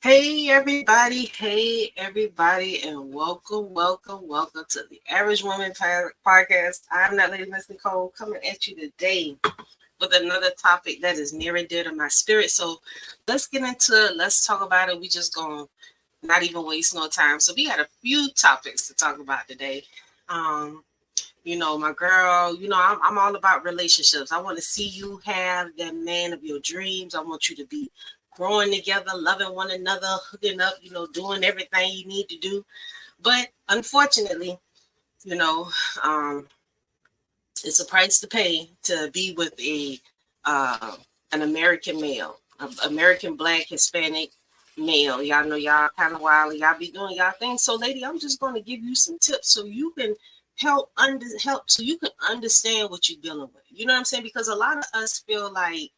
Hey everybody, and welcome to the Average Woman Podcast. I'm that lady, Miss Nicole, coming at you today with another topic that is near and dear to my spirit. So let's get into it. Let's talk about it. We just gonna not even waste no time. So we got a few topics to talk about today. Um, my girl, I'm all about relationships. I want to see you have that man of your dreams. I want you to be growing together, loving one another, hooking up, doing everything you need to do. But unfortunately, you know, um, it's a price to pay to be with an American male, an American Black Hispanic male. Y'all know y'all kind of wild and y'all be doing y'all thing. So, lady, I'm just going to give you some tips so you can help so you can understand what you're dealing with. You know what I'm saying? Because a lot of us feel like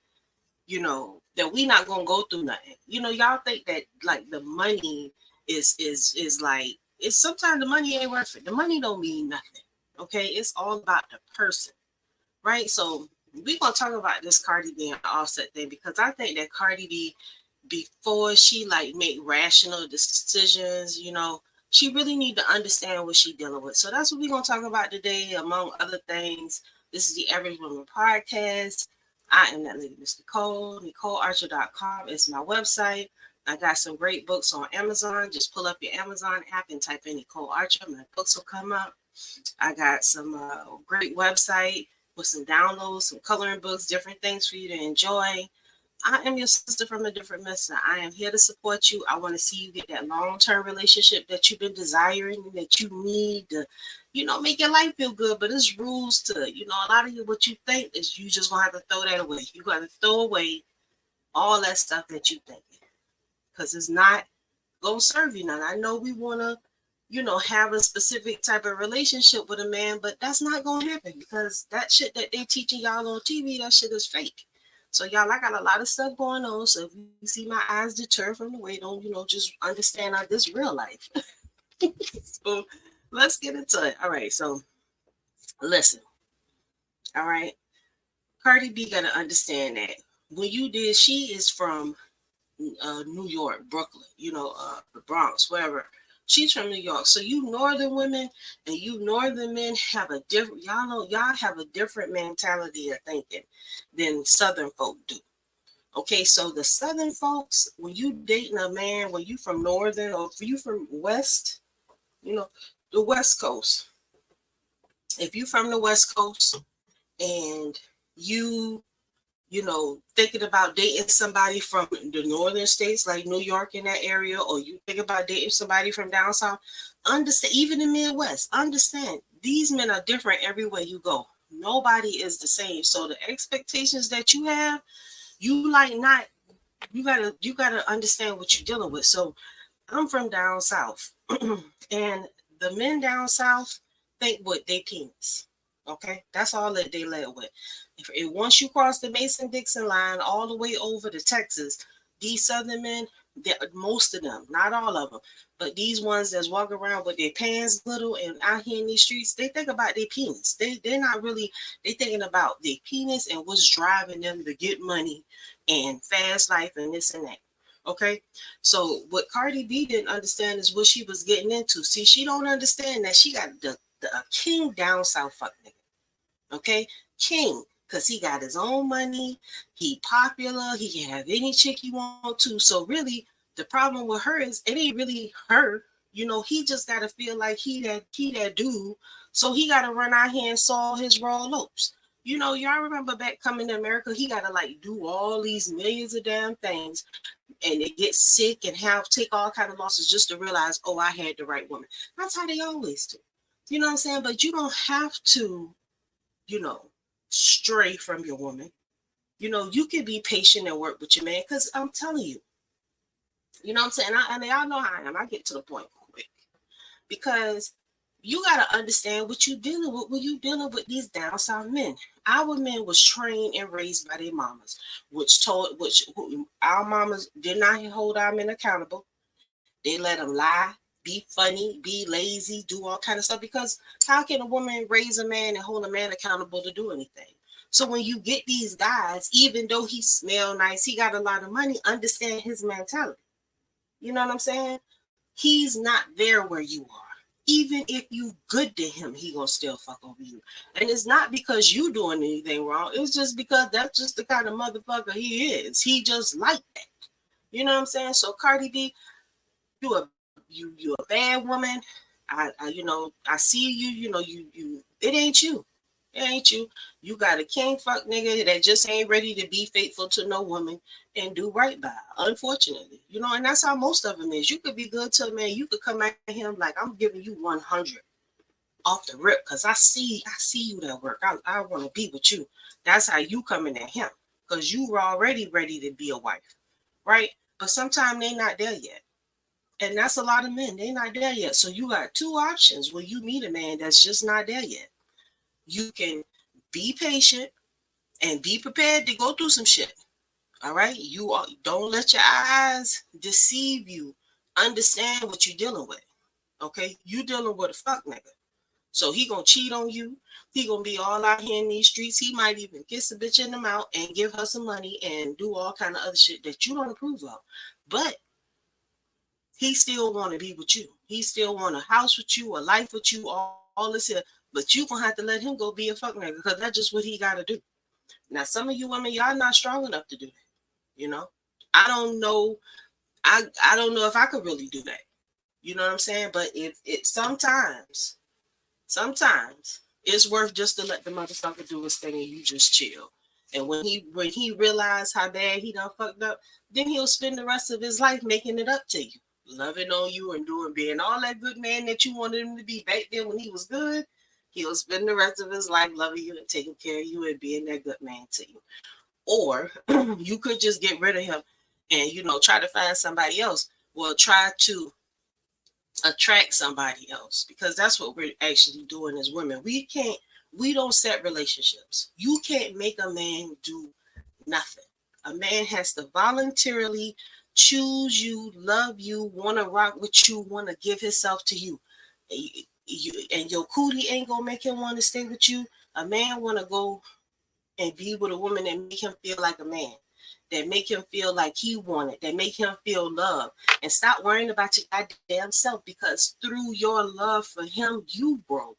that we not gonna go through nothing. Y'all think that like the money is like it's sometimes the money ain't worth it. The money don't mean nothing. Okay, it's all about the person, right? So we're gonna talk about this Cardi B and Offset thing because I think that Cardi B, before she like make rational decisions, she really need to understand what she dealing with. So that's what we're gonna talk about today, among other things. This is the Average Woman Podcast. I am that lady, Miss Nicole. NicoleArcher.com is my website. I got some great books on Amazon. Just pull up your Amazon app and type in Nicole Archer. My books will come up. I got some great website with some downloads, some coloring books, different things for you to enjoy. I am your sister from a different mister. I am here to support you. I want to see you get that long-term relationship that you've been desiring, that you need to, make your life feel good. But there's rules to, a lot of you, what you think is you just gonna have to throw that away. You got to throw away all that stuff that you think, because it's not gonna serve you none. I know we wanna, have a specific type of relationship with a man, but that's not gonna happen because that shit that they teaching y'all on TV, that shit is fake. So y'all, I got a lot of stuff going on. So if you see my eyes deter from the way, don't just understand this real life. So let's get into it. All right. So listen. All right. Cardi B gotta understand that when you did, she is from New York, Brooklyn, the Bronx, wherever. She's from New York. So you northern women and you northern men have a different, y'all have a different mentality of thinking than southern folk do. Okay, so the southern folks, when you dating a man, when you from northern or if you from west, the west coast. If you from the west coast and you thinking about dating somebody from the northern states like New York in that area, or you think about dating somebody from down south, understand, even the Midwest, understand these men are different everywhere you go. Nobody is the same. So the expectations that you have, you like not, you gotta understand what you're dealing with. So I'm from down south, and the men down south think with their penis. Okay, that's all that they led with. If once you cross the Mason-Dixon line all the way over to Texas, these Southern men, most of them, not all of them, but these ones that's walking around with their pants little and out here in these streets, they think about their penis. They're not really, they thinking about their penis and what's driving them to get money and fast life and this and that. Okay, so what Cardi B didn't understand is what she was getting into. See, she don't understand that she got the a king down south fuck nigga. Okay, king, because he got his own money, he popular, he can have any chick he want to. So really, the problem with her is it ain't really her. He just gotta feel like he that dude. So he gotta run out here and saw his raw lopes. Y'all remember back coming to America, he gotta like do all these millions of damn things and they get sick and have take all kind of losses just to realize, oh, I had the right woman. That's how they always do. You know what I'm saying? But you don't have to, you know, stray from your woman. You can be patient and work with your man because I'm telling you, you know what I'm saying? And y'all know how I am. I get to the point quick because you got to understand what you're dealing with when you're dealing with these down south men. Our men was trained and raised by their mamas, our mamas did not hold our men accountable. They let them lie, be funny, be lazy, do all kind of stuff. Because how can a woman raise a man and hold a man accountable to do anything? So when you get these guys, even though he smell nice, he got a lot of money, understand his mentality. You know what I'm saying? He's not there where you are. Even if you good to him, he gonna still fuck over you. And it's not because you doing anything wrong. It's just because that's just the kind of motherfucker he is. He just like that. You know what I'm saying? So Cardi B, you a bad woman. I see you. It ain't you. It ain't you. You got a king fuck nigga that just ain't ready to be faithful to no woman and do right by her, unfortunately. And that's how most of them is. You could be good to a man. You could come at him like, I'm giving you 100 off the rip because I see you that work. I want to be with you. That's how you coming at him because you were already ready to be a wife, right? But sometimes they not there yet. And that's a lot of men. They not there yet. So you got two options when you meet a man that's just not there yet. You can be patient and be prepared to go through some shit. All right? Don't let your eyes deceive you. Understand what you're dealing with. Okay? You dealing with a fuck nigga. So he gonna cheat on you. He gonna be all out here in these streets. He might even kiss a bitch in the mouth and give her some money and do all kind of other shit that you don't approve of. But he still want to be with you. He still want a house with you, a life with you, all this here. But you gonna have to let him go be a fuck nigga because that's just what he gotta do. Now, some of you women, y'all not strong enough to do that. You know, I don't know. I don't know if I could really do that. You know what I'm saying? But if it sometimes it's worth just to let the motherfucker do his thing and you just chill. And when he realized how bad he done fucked up, then he'll spend the rest of his life making it up to you, loving on you and being all that good man that you wanted him to be back then when he was good. He'll spend the rest of his life loving you and taking care of you and being that good man to you. Or you could just get rid of him and try to find somebody else. Well, try to attract somebody else because that's what we're actually doing as women. We don't set relationships. You can't make a man do nothing. A man has to voluntarily choose you, love you, want to rock with you, want to give himself to you. And your cootie ain't gonna make him want to stay with you. A man want to go and be with a woman that make him feel like a man, that make him feel like he wanted, that make him feel loved. And stop worrying about your goddamn self because through your love for him, you grow.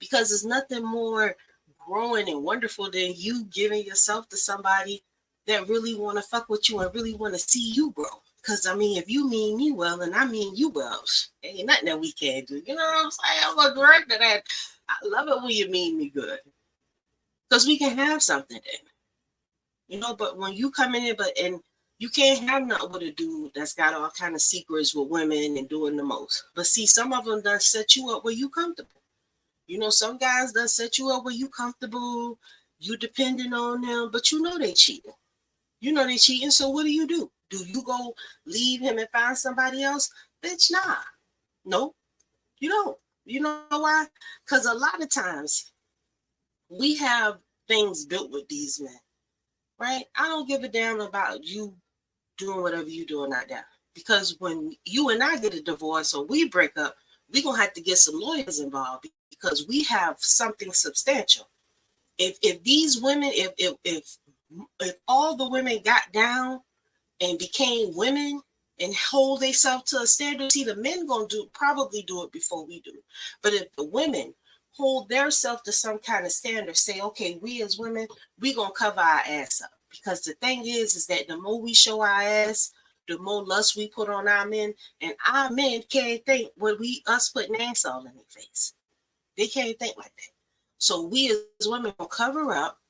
Because there's nothing more growing and wonderful than you giving yourself to somebody that really want to fuck with you and really want to see you grow. Because, I mean, if you mean me well and I mean you well, ain't nothing that we can't do. You know what I'm saying? I'm a director that I love it when you mean me good. Because we can have something then. But when you come in and you can't have nothing with a dude that's got all kind of secrets with women and doing the most. But see, some of them done set you up where you comfortable. Some guys done set you up where you comfortable, you depending on them, but they cheating. They cheating, so what do? Do you go leave him and find somebody else? Bitch, nah. Nope, you don't. You know why? Because a lot of times we have things built with these men, right? I don't give a damn about you doing whatever you doing out there. Because when you and I get a divorce or we break up, we're going to have to get some lawyers involved because we have something substantial. If these women, if all the women got down and became women and hold themselves to a standard, see, the men going to probably do it before we do. But if the women hold themselves to some kind of standard, say, okay, we as women, we going to cover our ass up. Because the thing is that the more we show our ass, the more lust we put on our men, and our men can't think when us putting ass all in their face. They can't think like that. So we as women gonna cover up,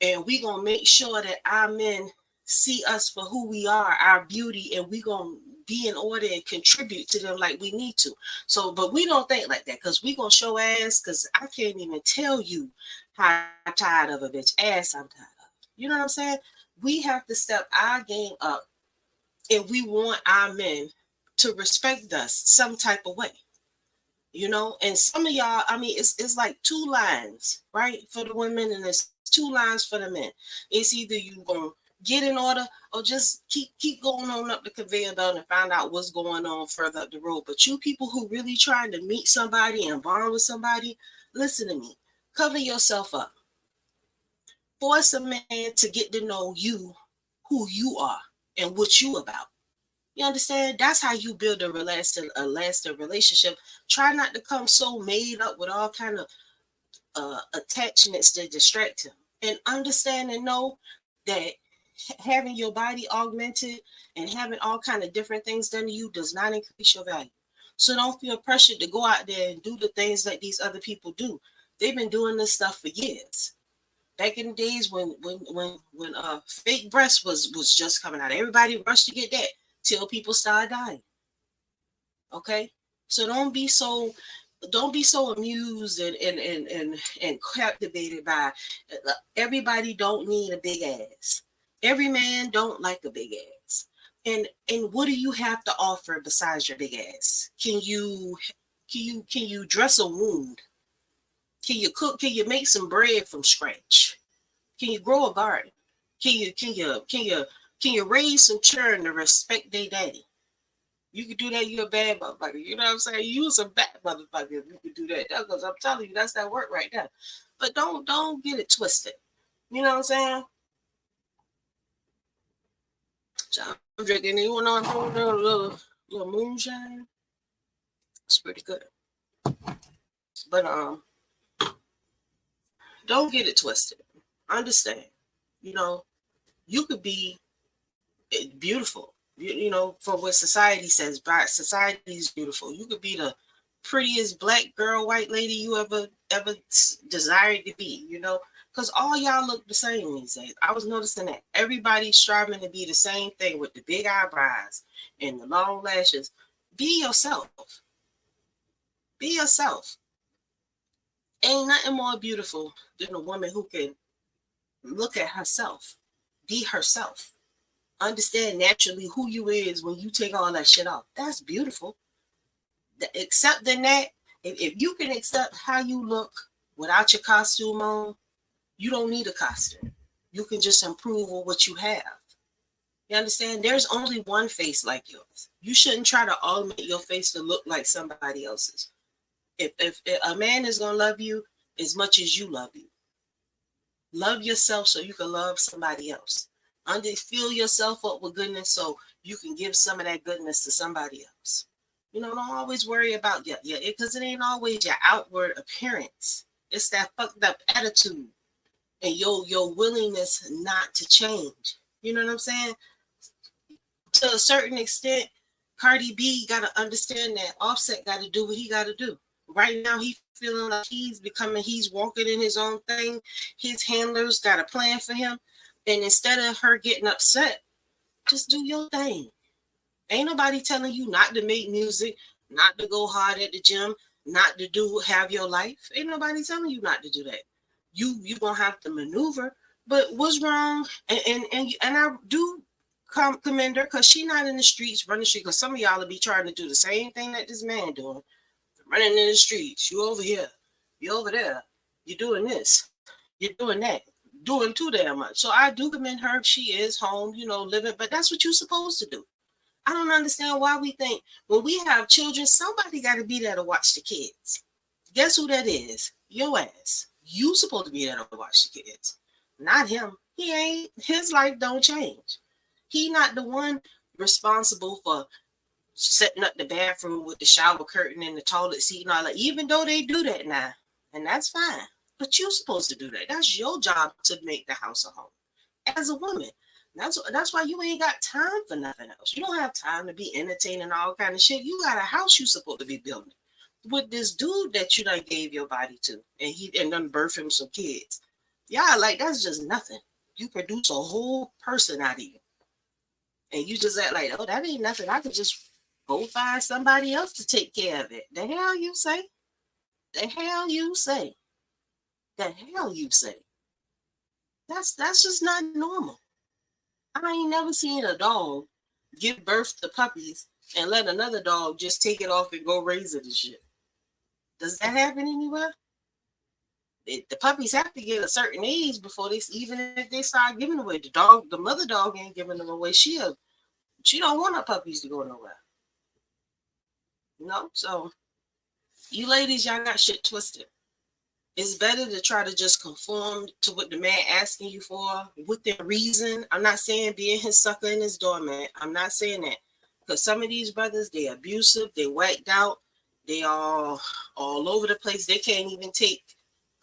and we gonna make sure that our men see us for who we are, our beauty, and we gonna be in order and contribute to them like we need to. So, but we don't think like that because we gonna show ass. Because I can't even tell you how tired of a bitch ass I'm tired of. You know what I'm saying? We have to step our game up if we want our men to respect us some type of way. And some of y'all, I mean, it's like two lines, right, for the women, and there's two lines for the men. It's either you gonna get in order or just keep going on up the conveyor belt and find out what's going on further up the road. But you people who really trying to meet somebody and bond with somebody, listen to me. Cover yourself up. Force a man to get to know you, who you are, and what you about. You understand? That's how you build a lasting relationship. Try not to come so made up with all kind of attachments to distract him. And understand and know that having your body augmented and having all kind of different things done to you does not increase your value. So don't feel pressured to go out there and do the things that these other people do. They've been doing this stuff for years. Back in the days when fake breast was just coming out, everybody rushed to get that till people started dying. Okay, so don't be so amused and captivated by everybody. Don't need a big ass. Every man don't like a big ass. And what do you have to offer besides your big ass? Can you dress a wound? Can you cook? Can you make some bread from scratch? Can you grow a garden? Can you raise some children to respect their daddy? You can do that. You're a bad motherfucker. You know what I'm saying? You was a bad motherfucker if you could do that. Because I'm telling you, that's that work right there. But don't get it twisted. You know what I'm saying? So I'm drinking. You want to know a little moonshine? It's pretty good. But don't get it twisted. Understand. You know, you could be beautiful. For what society says, society is beautiful. You could be the prettiest black girl, white lady you ever desired to be. Because all y'all look the same these days. I was noticing that everybody's striving to be the same thing with the big eyebrows and the long lashes. Be yourself. Be yourself. Ain't nothing more beautiful than a woman who can look at herself, be herself. Understand naturally who you is when you take all that shit off. That's beautiful. Accepting that, if you can accept how you look without your costume on, you don't need a costume. You can just improve on what you have. You understand? There's only one face like yours. You shouldn't try to augment your face to look like somebody else's. If a man is gonna love you as much as you love you, love yourself so you can love somebody else. Fill yourself up with goodness so you can give some of that goodness to somebody else. Don't always worry about because it ain't always your outward appearance. It's that fucked up attitude and your willingness not to change. You know what I'm saying? To a certain extent, Cardi B got to understand that Offset got to do what he got to do. Right now, he feeling like he's walking in his own thing. His handlers got a plan for him. And instead of her getting upset, just do your thing. Ain't nobody telling you not to make music, not to go hard at the gym, not to have your life. Ain't nobody telling you not to do that. You gonna have to maneuver. But what's wrong? And I do commend her because she not in the streets running shit. Because some of y'all will be trying to do the same thing that this man doing, running in the streets. You over here, you over there, you doing this, you're doing that, doing too damn much. So I do commend her. She is home, living. But that's what you're supposed to do. I don't understand why we think when we have children, somebody got to be there to watch the kids. Guess who that is? Your ass. You supposed to be there to watch the kids, not him. He ain't. His life don't change. He not the one responsible for setting up the bathroom with the shower curtain and the toilet seat and all that. Even though they do that now, and that's fine. But you're supposed to do that. That's your job to make the house a home. As a woman. That's why you ain't got time for nothing else. You don't have time to be entertaining all kind of shit. You got a house you supposed to be building with this dude that you done gave your body to, and done birth him some kids. Yeah, like that's just nothing. You produce a whole person out of you, and you just act like, oh, that ain't nothing. I could just go find somebody else to take care of it. The hell you say? The hell you say? The hell you say? That's just not normal. I ain't never seen a dog give birth to puppies and let another dog just take it off and go raise it and shit. Does that happen anywhere? The puppies have to get a certain age before even if they start giving away. The mother dog ain't giving them away. She don't want her puppies to go nowhere. So you ladies, y'all got shit twisted. It's better to try to just conform to what the man asking you for within reason. I'm not saying being his sucker and his doormat. I'm not saying that. Because some of these brothers, they abusive, they whacked out, they all over the place. They can't even take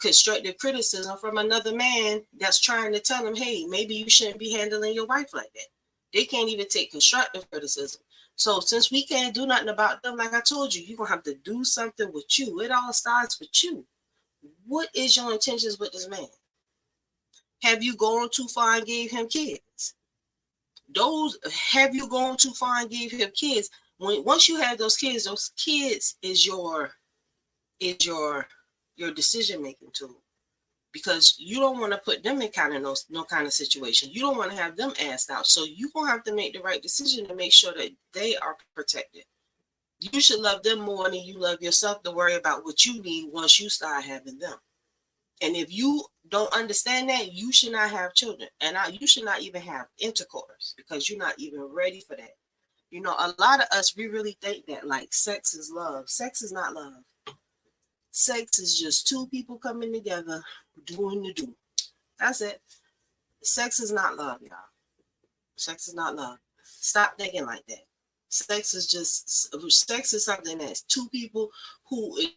constructive criticism from another man that's trying to tell them, hey, maybe you shouldn't be handling your wife like that. They can't even take constructive criticism. So since we can't do nothing about them, like I told you, you're going to have to do something with you. It all starts with you. What is your intentions with this man? Have you gone too far and gave him kids? Have you gone too far and gave him kids? Once you have those kids is your decision making tool, because you don't want to put them in no kind of situation. You don't want to have them asked out. So you're gonna have to make the right decision to make sure that they are protected. You should love them more than you love yourself to worry about what you need once you start having them. And if you don't understand that, you should not have children. And you should not even have intercourse, because you're not even ready for that. You know, a lot of us, we really think that like sex is love. Sex is not love. Sex is just two people coming together doing the do. That's it. Sex is not love, y'all. Sex is not love. Stop thinking like that. Sex is something that's two people who is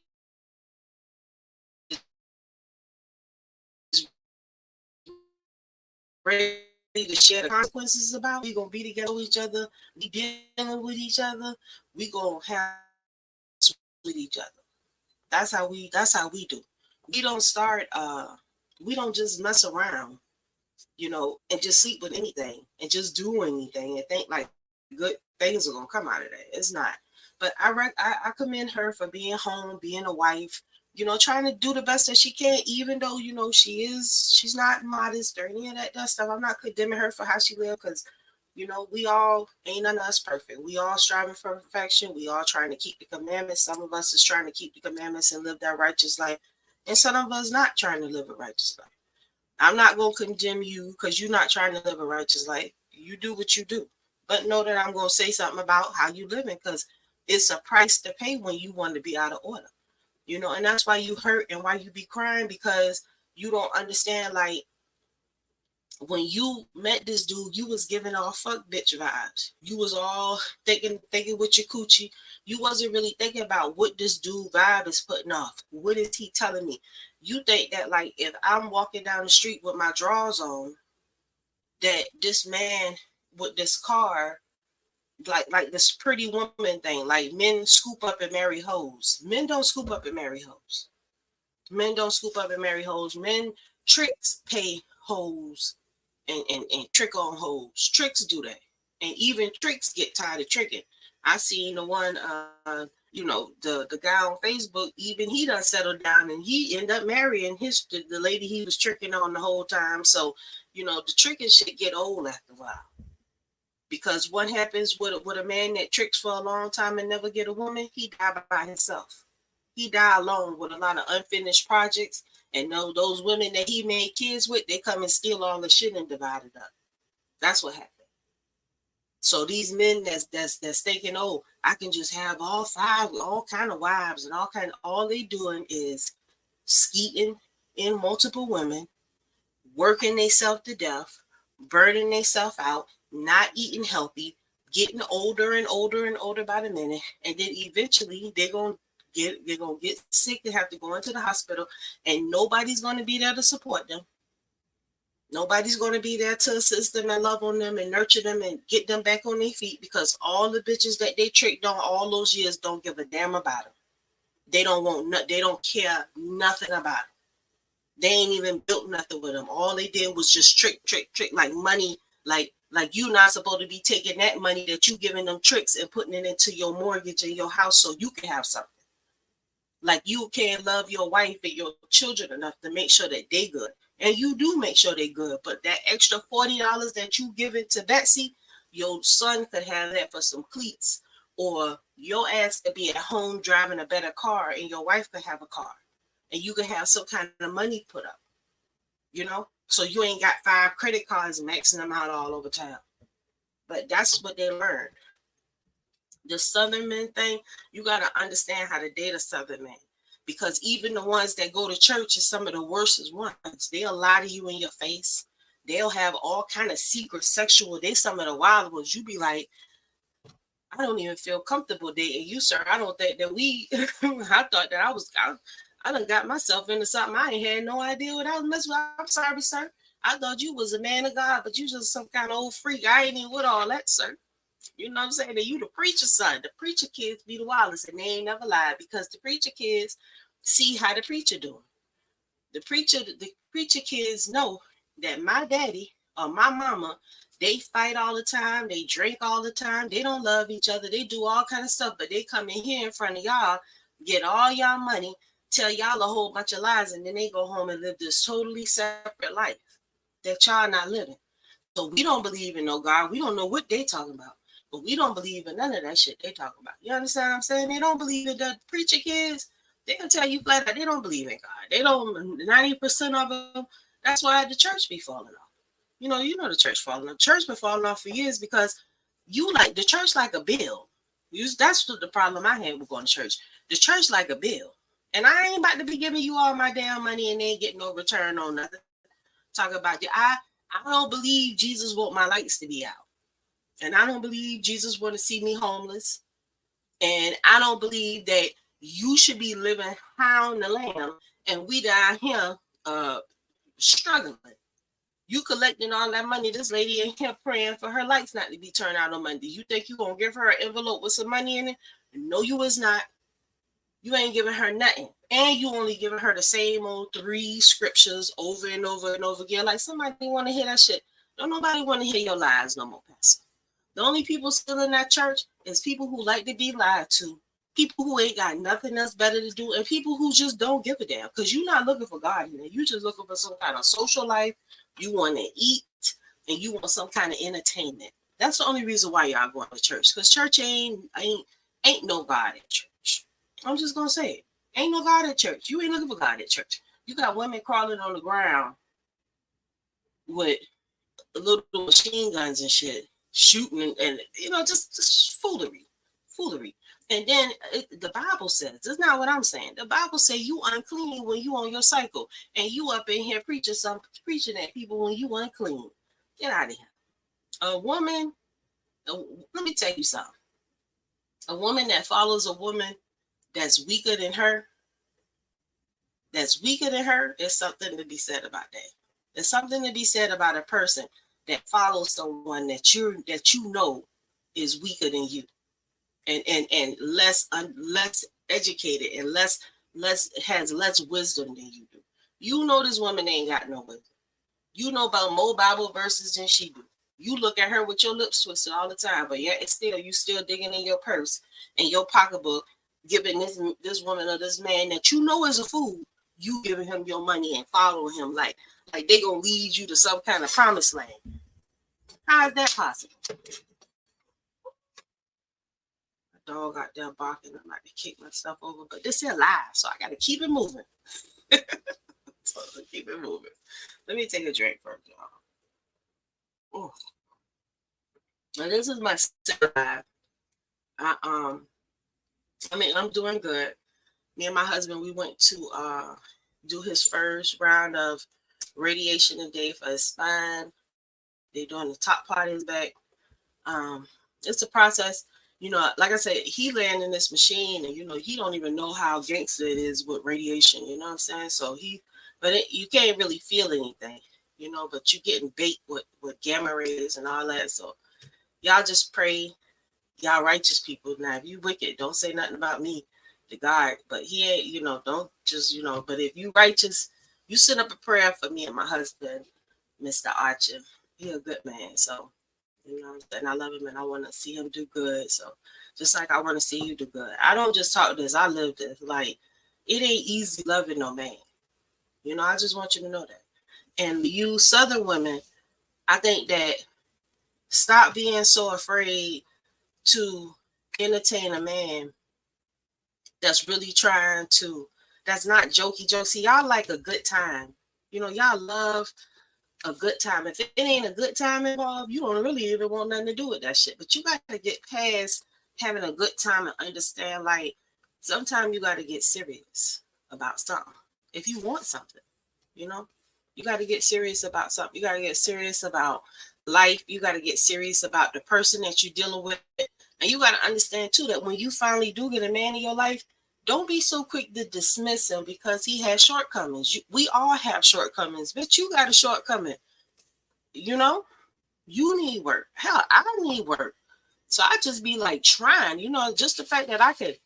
ready to share the consequences about. We're gonna be together with each other, we dealing with each other, we gonna have with each other. That's how we do. We don't start we don't just mess around, you know, and just sleep with anything and just do anything and think like good things are gonna come out of that. It's not. But I commend her for being home, being a wife, you know, trying to do the best that she can, even though, you know, she's not modest or any of that stuff. I'm not condemning her for how she lived, because, you know, we all ain't none of us perfect. We all striving for perfection. We all trying to keep the commandments. Some of us is trying to keep the commandments and live that righteous life, and some of us not trying to live a righteous life. I'm not going to condemn you because you're not trying to live a righteous life. You do what you do. But know that I'm going to say something about how you living, because it's a price to pay when you want to be out of order. You know, and that's why you hurt and why you be crying, because you don't understand, like, when you met this dude, you was giving off fuck bitch vibes. You was all thinking with your coochie. You wasn't really thinking about what this dude vibe is putting off. What is he telling me? You think that, like, if I'm walking down the street with my drawers on, that this man with this car, like this pretty woman thing, like men scoop up and marry hoes. Men don't scoop up and marry hoes. Men don't scoop up and marry hoes. Men tricks pay hoes and trick on hoes. Tricks do that. And even tricks get tired of tricking. I seen the one, you know, the guy on Facebook, even he done settled down and he ended up marrying the lady he was tricking on the whole time. So, you know, the tricking shit get old after a while. Because what happens with a man that tricks for a long time and never get a woman, he die by himself. He die alone with a lot of unfinished projects. And those women that he made kids with, they come and steal all the shit and divide it up. That's what happened. So these men that's thinking, oh, I can just have all kind of wives and all they doing is skeeting in multiple women, working themselves to death, burning themselves out, not eating healthy, getting older and older and older by the minute, and then eventually they're gonna get sick and have to go into the hospital, and nobody's gonna be there to support them. Nobody's going to be there to assist them and love on them and nurture them and get them back on their feet, because all the bitches that they tricked on all those years don't give a damn about them. They don't care nothing about them. They ain't even built nothing with them. All they did was just trick, like money, like you not supposed to be taking that money that you giving them tricks and putting it into your mortgage and your house so you can have something. Like you can't love your wife and your children enough to make sure that they good. And you do make sure they good. But that extra $40 that you give it to Betsy, your son could have that for some cleats. Or your ass could be at home driving a better car and your wife could have a car. And you could have some kind of money put up. You know? So you ain't got 5 credit cards maxing them out all over town. But that's what they learned. The Southern men thing, you got to understand how to date a Southern man. Because even the ones that go to church are some of the worst ones. They'll lie to you in your face. They'll have all kind of secret sexual. They some of the wild ones. You be like, I don't even feel comfortable dating you, sir. I don't think that we. I thought that I done got myself into something. I ain't had no idea what I was messing with. I'm sorry, sir. I thought you was a man of God, but you just some kind of old freak. I ain't even with all that, sir. You know what I'm saying? And you the preacher's son. The preacher kids be the wildest, and they ain't never lied because the preacher kids see how the preacher doing. The preacher kids know that my daddy or my mama, they fight all the time, they drink all the time, they don't love each other, they do all kind of stuff, but they come in here in front of y'all, get all y'all money, tell y'all a whole bunch of lies, and then they go home and live this totally separate life that y'all not living. So we don't believe in no God. We don't know what they talking about. But we don't believe in none of that shit they talking about. You understand what I'm saying? They don't believe in the preacher kids. They can tell you flat out they don't believe in God. They don't 90% of them. That's why the church be falling off. You know the church falling off. The church been falling off for years because you like the church like a bill. That's the problem I had with going to church. The church like a bill. And I ain't about to be giving you all my damn money and ain't getting no return on nothing. Talk about you. I don't believe Jesus want my lights to be out. And I don't believe Jesus want to see me homeless. And I don't believe that you should be living high on the lamb and we down here struggling. You collecting all that money. This lady in here praying for her lights not to be turned out on Monday. You think you gonna give her an envelope with some money in it? No, you is not. You ain't giving her nothing. And you only giving her the same old 3 scriptures over and over and over again. Like somebody want to hear that shit. Don't nobody want to hear your lies no more, Pastor. The only people still in that church is people who like to be lied to, people who ain't got nothing else better to do, and people who just don't give a damn. Because you're not looking for God here. You just looking for some kind of social life. You want to eat, and you want some kind of entertainment. That's the only reason why y'all going to church. Because church ain't no God at church. I'm just gonna say it. Ain't no God at church. You ain't looking for God at church. You got women crawling on the ground with little machine guns and shit, shooting and just foolery. And then the Bible says, that's not what I'm saying. The Bible says you unclean when you on your cycle, and you up in here preaching at people when you unclean. Get out of here. A woman, let me tell you something. A woman that follows a woman that's weaker than her, is something to be said about that. There's something to be said about a person that follows someone that you know is weaker than you, and less educated and has less wisdom than you do. You know this woman ain't got no wisdom. You know about more Bible verses than she do. You look at her with your lips twisted all the time, but yet it's still you still digging in your purse and your pocketbook, giving this woman or this man that you know is a fool. You giving him your money and following him like they gonna lead you to some kind of promised land. How is that possible? My dog out there barking. I'm like to kick my stuff over, but this is live, so I gotta keep it moving. So keep it moving. Let me take a drink first, y'all. Oh. Now this is my second live. I'm doing good. Me and my husband, we went to do his first round of radiation today for his spine. They're doing the top part of his back. It's a process. Like I said, he laying in this machine, and he don't even know how gangster it is with radiation. You know what I'm saying? So you can't really feel anything. But you're getting bait with gamma rays and all that. So y'all just pray. Y'all righteous people. Now, if you wicked, don't say nothing about me to God. But he ain't, don't just, but if you righteous, you send up a prayer for me and my husband, Mr. Archer. He a good man. So, and I love him and I want to see him do good. So just like I want to see you do good. I don't just talk this. I live this. Like, it ain't easy loving no man. I just want you to know that. And you Southern women, I think that stop being so afraid to entertain a man that's really that's not jokey joke. See, y'all like a good time. Y'all love a good time. If it ain't a good time involved, you don't really even want nothing to do with that shit. But you got to get past having a good time and understand, like, sometimes you got to get serious about something. If you want something, you got to get serious about something. You got to get serious about life. You got to get serious about the person that you're dealing with, And you got to understand too that when you finally do get a man in your life, don't be so quick to dismiss him because he has shortcomings. We all have shortcomings, but you got a shortcoming. You know, you need work. Hell, I need work. So I just be like trying, just the fact that I could,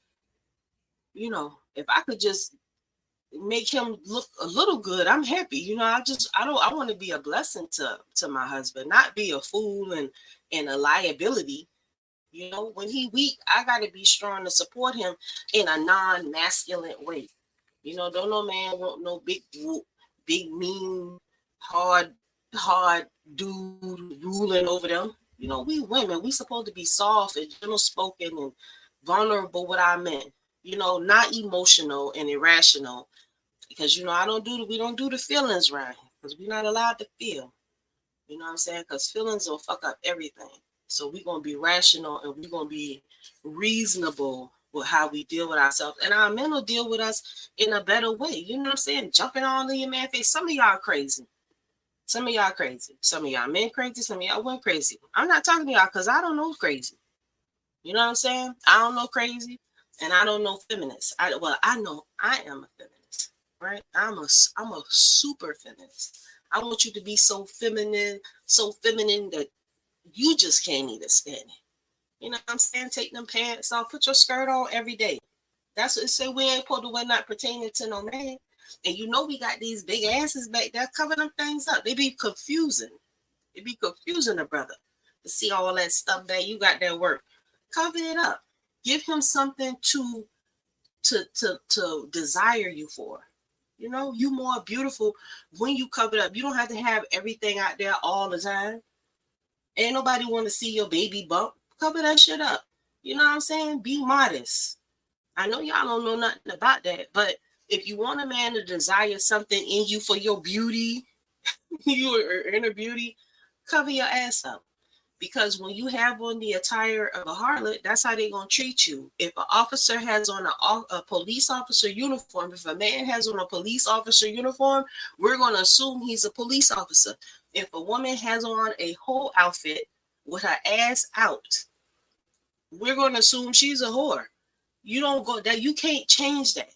if I could just make him look a little good, I'm happy. I want to be a blessing to my husband, not be a fool and a liability. When he weak, I gotta be strong to support him in a non-masculine way. Don't no man want no big mean, hard dude ruling over them. We women, we supposed to be soft and gentle spoken and vulnerable with our men. Not emotional and irrational. Because we don't do the feelings right. Because we're not allowed to feel. You know what I'm saying? Because feelings will fuck up everything. So we're going to be rational and we're going to be reasonable with how we deal with ourselves. And our men will deal with us in a better way. You know what I'm saying? Jumping all in your man face. Some of y'all crazy. Some of y'all crazy. Some of y'all men crazy. Some of y'all women crazy. I'm not talking to y'all because I don't know crazy. You know what I'm saying? I don't know crazy. And I don't know feminist. I know I am a feminist. Right? I'm a super feminist. I want you to be so feminine that you just can't even stand it. You know what I'm saying? Take them pants off, put your skirt on every day. That's what it say. We ain't supposed to wear not pertaining to no man. And we got these big asses back there, cover them things up. They be confusing. It be confusing a brother to see all that stuff that you got there work. Cover it up. Give him something to desire you for. You more beautiful when you cover it up. You don't have to have everything out there all the time. Ain't nobody want to see your baby bump. Cover that shit up. You know what I'm saying? Be modest. I know y'all don't know nothing about that, but if you want a man to desire something in you for your beauty, your inner beauty, cover your ass up. Because when you have on the attire of a harlot, that's how they're going to treat you. If an officer has on a police officer uniform, if a man has on a police officer uniform, we're going to assume he's a police officer. If a woman has on a whole outfit with her ass out, we're going to assume she's a whore. You can't change that.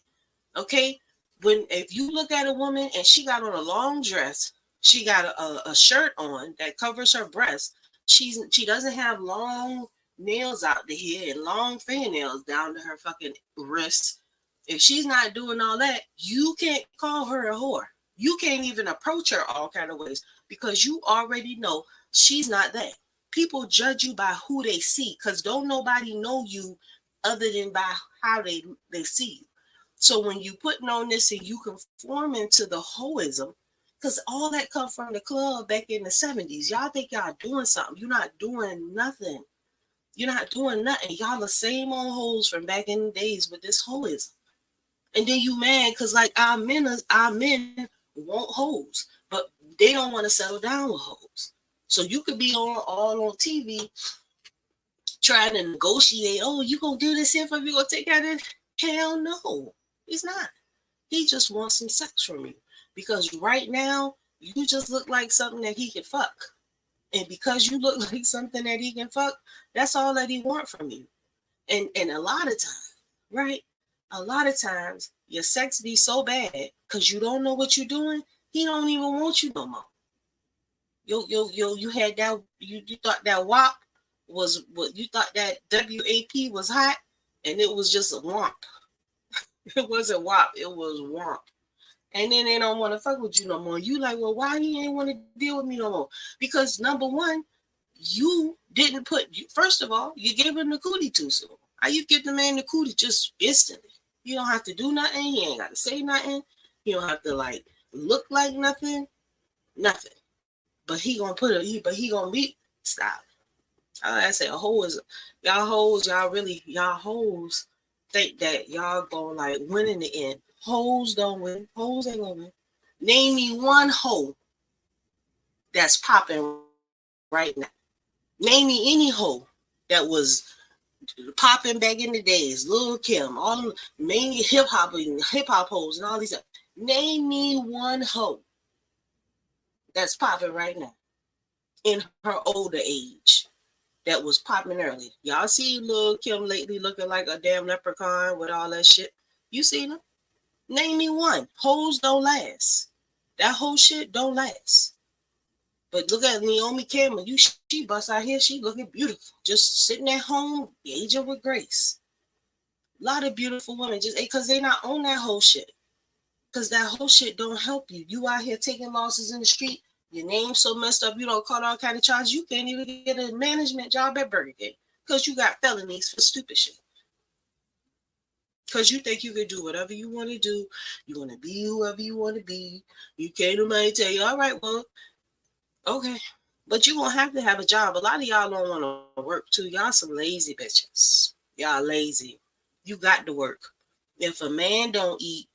Okay? If you look at a woman and she got on a long dress, she got a shirt on that covers her breast, she doesn't have long nails out to here and long fingernails down to her fucking wrists. If she's not doing all that, you can't call her a whore. You can't even approach her all kind of ways because you already know she's not that. People judge you by who they see because don't nobody know you other than by how they see you. So when you putting on this and you conforming to the hoism, because all that come from the club back in the 70s. Y'all think y'all doing something. You're not doing nothing. You're not doing nothing. Y'all the same old hoes from back in the days with this hoism. And then you mad because like our men want hoes, but they don't want to settle down with hoes. So you could be all on TV trying to negotiate. Oh, you gonna do this here for me? You gonna take out this? Hell no, he's not. He just wants some sex from you. Because right now, you just look like something that he can fuck. And because you look like something that he can fuck, that's all that he wants from you. And a lot of times, right? A lot of times, your sex be so bad because you don't know what you're doing, he don't even want you no more. You had that, you thought that WAP was what you thought that WAP was hot, and it was just a WAP. It wasn't WAP, it was WAP. And then they don't want to fuck with you no more. You like, well, why he ain't want to deal with me no more? Because number one, you didn't first of all, you gave him the cootie too soon. How you give the man the cootie just instantly? You don't have to do nothing. He ain't got to say nothing. You don't have to like look like nothing. But he gonna he gonna meet. Stop. I say a hoe is y'all hoes. Y'all hoes think that y'all gonna like win in the end. Hoes don't win. Hoes ain't gonna win. Name me one hoe that's popping right now. Name me any hoe that was popping back in the days. Lil Kim, all mainly hip hop hoes and all these. Name me one hoe that's popping right now in her older age. that was popping early. Y'all see Lil Kim lately looking like a damn leprechaun with all that shit? You seen them? Name me one. Hoes don't last. That whole shit don't last. But look at Naomi Campbell. She bust out here. She looking beautiful. Just sitting at home, aging with grace. A lot of beautiful women just because they not on that whole shit. Because that whole shit don't help you. You out here taking losses in the street. Your name's so messed up. You don't caught all kind of charges. You can't even get a management job at Burger King because you got felonies for stupid shit. Because you think you can do whatever you want to do. You want to be whoever you want to be. You can't nobody tell you, all right, well, okay. But you gonna have to have a job. A lot of y'all don't want to work too. Y'all some lazy bitches. Y'all lazy. You got to work. If a man don't eat,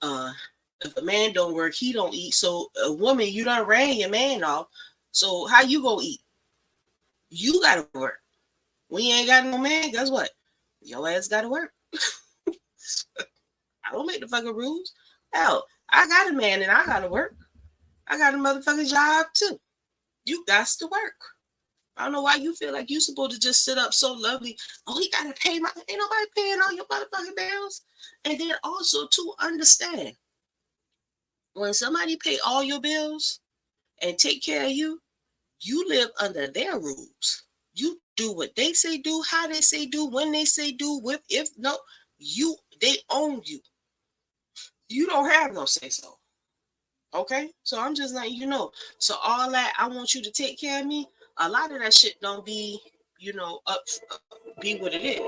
if a man don't work, he don't eat. So a woman, you done ran your man off. So how you gonna eat? You gotta work. We ain't got no man. Guess what? Your ass gotta work. I don't make the fucking rules. Hell, I got a man and I gotta work. I got a motherfucking job too. You got to work. I don't know why you feel like you supposed to just sit up so lovely. Oh, he gotta pay my. Ain't nobody paying all your motherfucking bills. And then also to understand, when somebody pay all your bills and take care of you, you live under their rules. You do what they say do, how they say do, when they say do, with if no, they own you. You don't have no say so. Okay? So I'm just letting you know. So all that I want you to take care of me, a lot of that shit don't be, be what it is.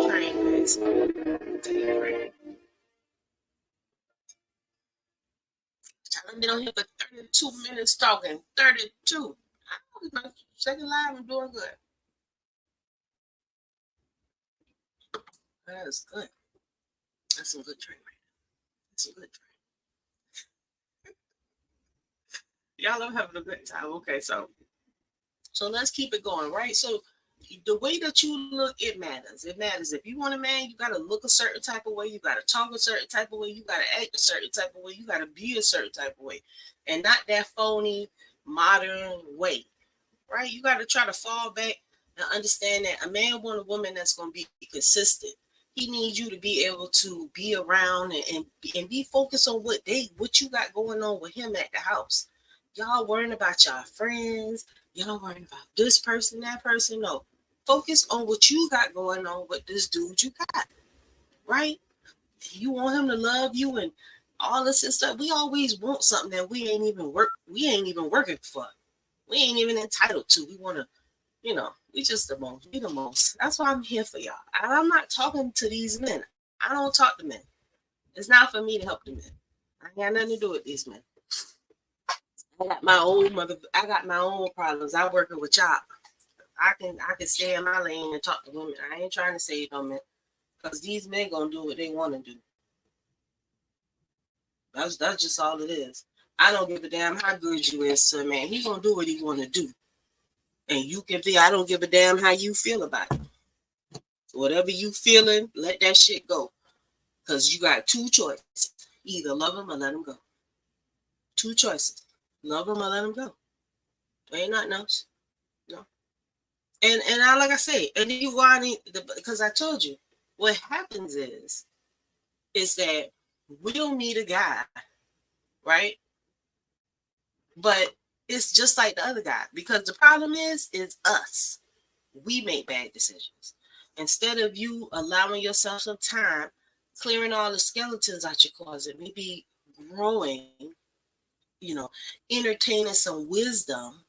Train guys. I've been on here for 32 minutes talking. 32. My second live, I'm doing good. That's good. That's some good training. That's some good training. Y'all are having a good time. Okay, so let's keep it going, right? So the way that you look, it matters. It matters. If you want a man, you gotta look a certain type of way, you gotta talk a certain type of way, you gotta act a certain type of way, you gotta be a certain type of way, and not that phony modern way, right? You gotta try to fall back and understand that a man want a woman that's gonna be consistent. He needs you to be able to be around and be focused on what you got going on with him at the house. Y'all worrying about y'all friends. Y'all worrying about this person, that person. No. Focus on what you got going on with this dude you got. Right? You want him to love you and all this and stuff. We always want something that we ain't even working for. We ain't even entitled to. We want to, we just the most. We the most. That's why I'm here for y'all. I'm not talking to these men. I don't talk to men. It's not for me to help the men. I ain't got nothing to do with these men. I got my own problems. I working with y'all. I can stay in my lane and talk to women. I ain't trying to save no men. Because these men gonna do what they want to do. That's just all it is. I don't give a damn how good you is to a man. He's gonna do what he wanna do. And you can be, I don't give a damn how you feel about it. Whatever you feeling, let that shit go. Because you got two choices. Either love him or let him go. Two choices. Love him or let him go. There ain't nothing else. No. And like I say, and you want because I told you, what happens is that we'll meet a guy, right? But it's just like the other guy. Because the problem is us. We make bad decisions. Instead of you allowing yourself some time, clearing all the skeletons out your closet, maybe growing, entertaining some wisdom,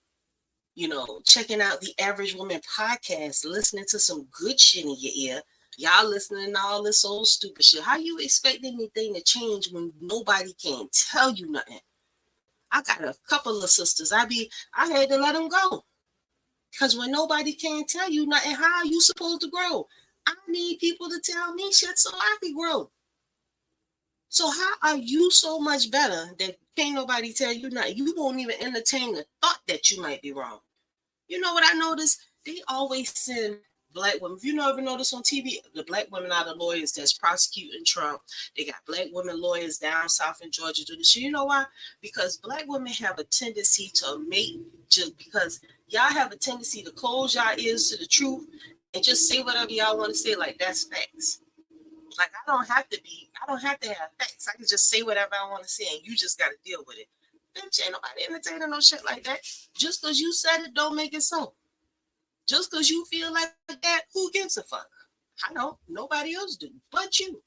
checking out the Average Woman podcast, listening to some good shit in your ear. Y'all listening to all this old stupid shit. How you expect anything to change when nobody can tell you nothing? I got a couple of sisters. I had to let them go. Because when nobody can tell you nothing, how are you supposed to grow? I need people to tell me shit so I can grow. So how are you so much better that can't nobody tell you nothing? You won't even entertain the thought that you might be wrong. You know what I noticed? They always send black women. If you never notice on TV, the black women are the lawyers that's prosecuting Trump. They got black women lawyers down south in Georgia do this. You know why? Because black women have a tendency to make, just because y'all have a tendency to close y'all ears to the truth and just say whatever y'all want to say, like that's facts. Like I don't have to have facts. I can just say whatever I want to say and you just gotta deal with it. Bitch, ain't nobody entertaining no shit like that. Just because you said it don't make it so. Just because you feel like that, who gives a fuck? I don't. Nobody else do, but you.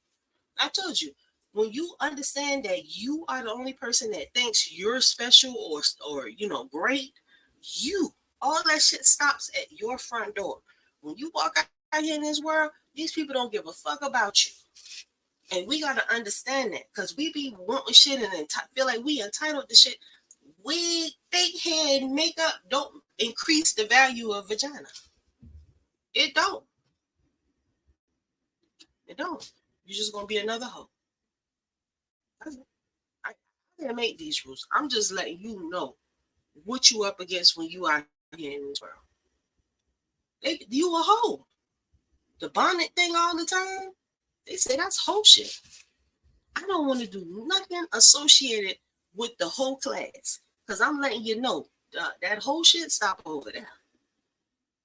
I told you, when you understand that you are the only person that thinks you're special or great, you all that shit stops at your front door. When you walk out here in this world, these people don't give a fuck about you. And we gotta understand that because we be wanting shit and feel like we entitled to shit. We fake hair and makeup don't increase the value of vagina. It don't. It don't. You're just gonna be another hoe. I didn't make these rules. I'm just letting you know what you up against when you out here in this world. You a hoe. The bonnet thing all the time. They say that's hoe shit. I don't want to do nothing associated with the whole class. Because I'm letting you know that whole shit stop over there.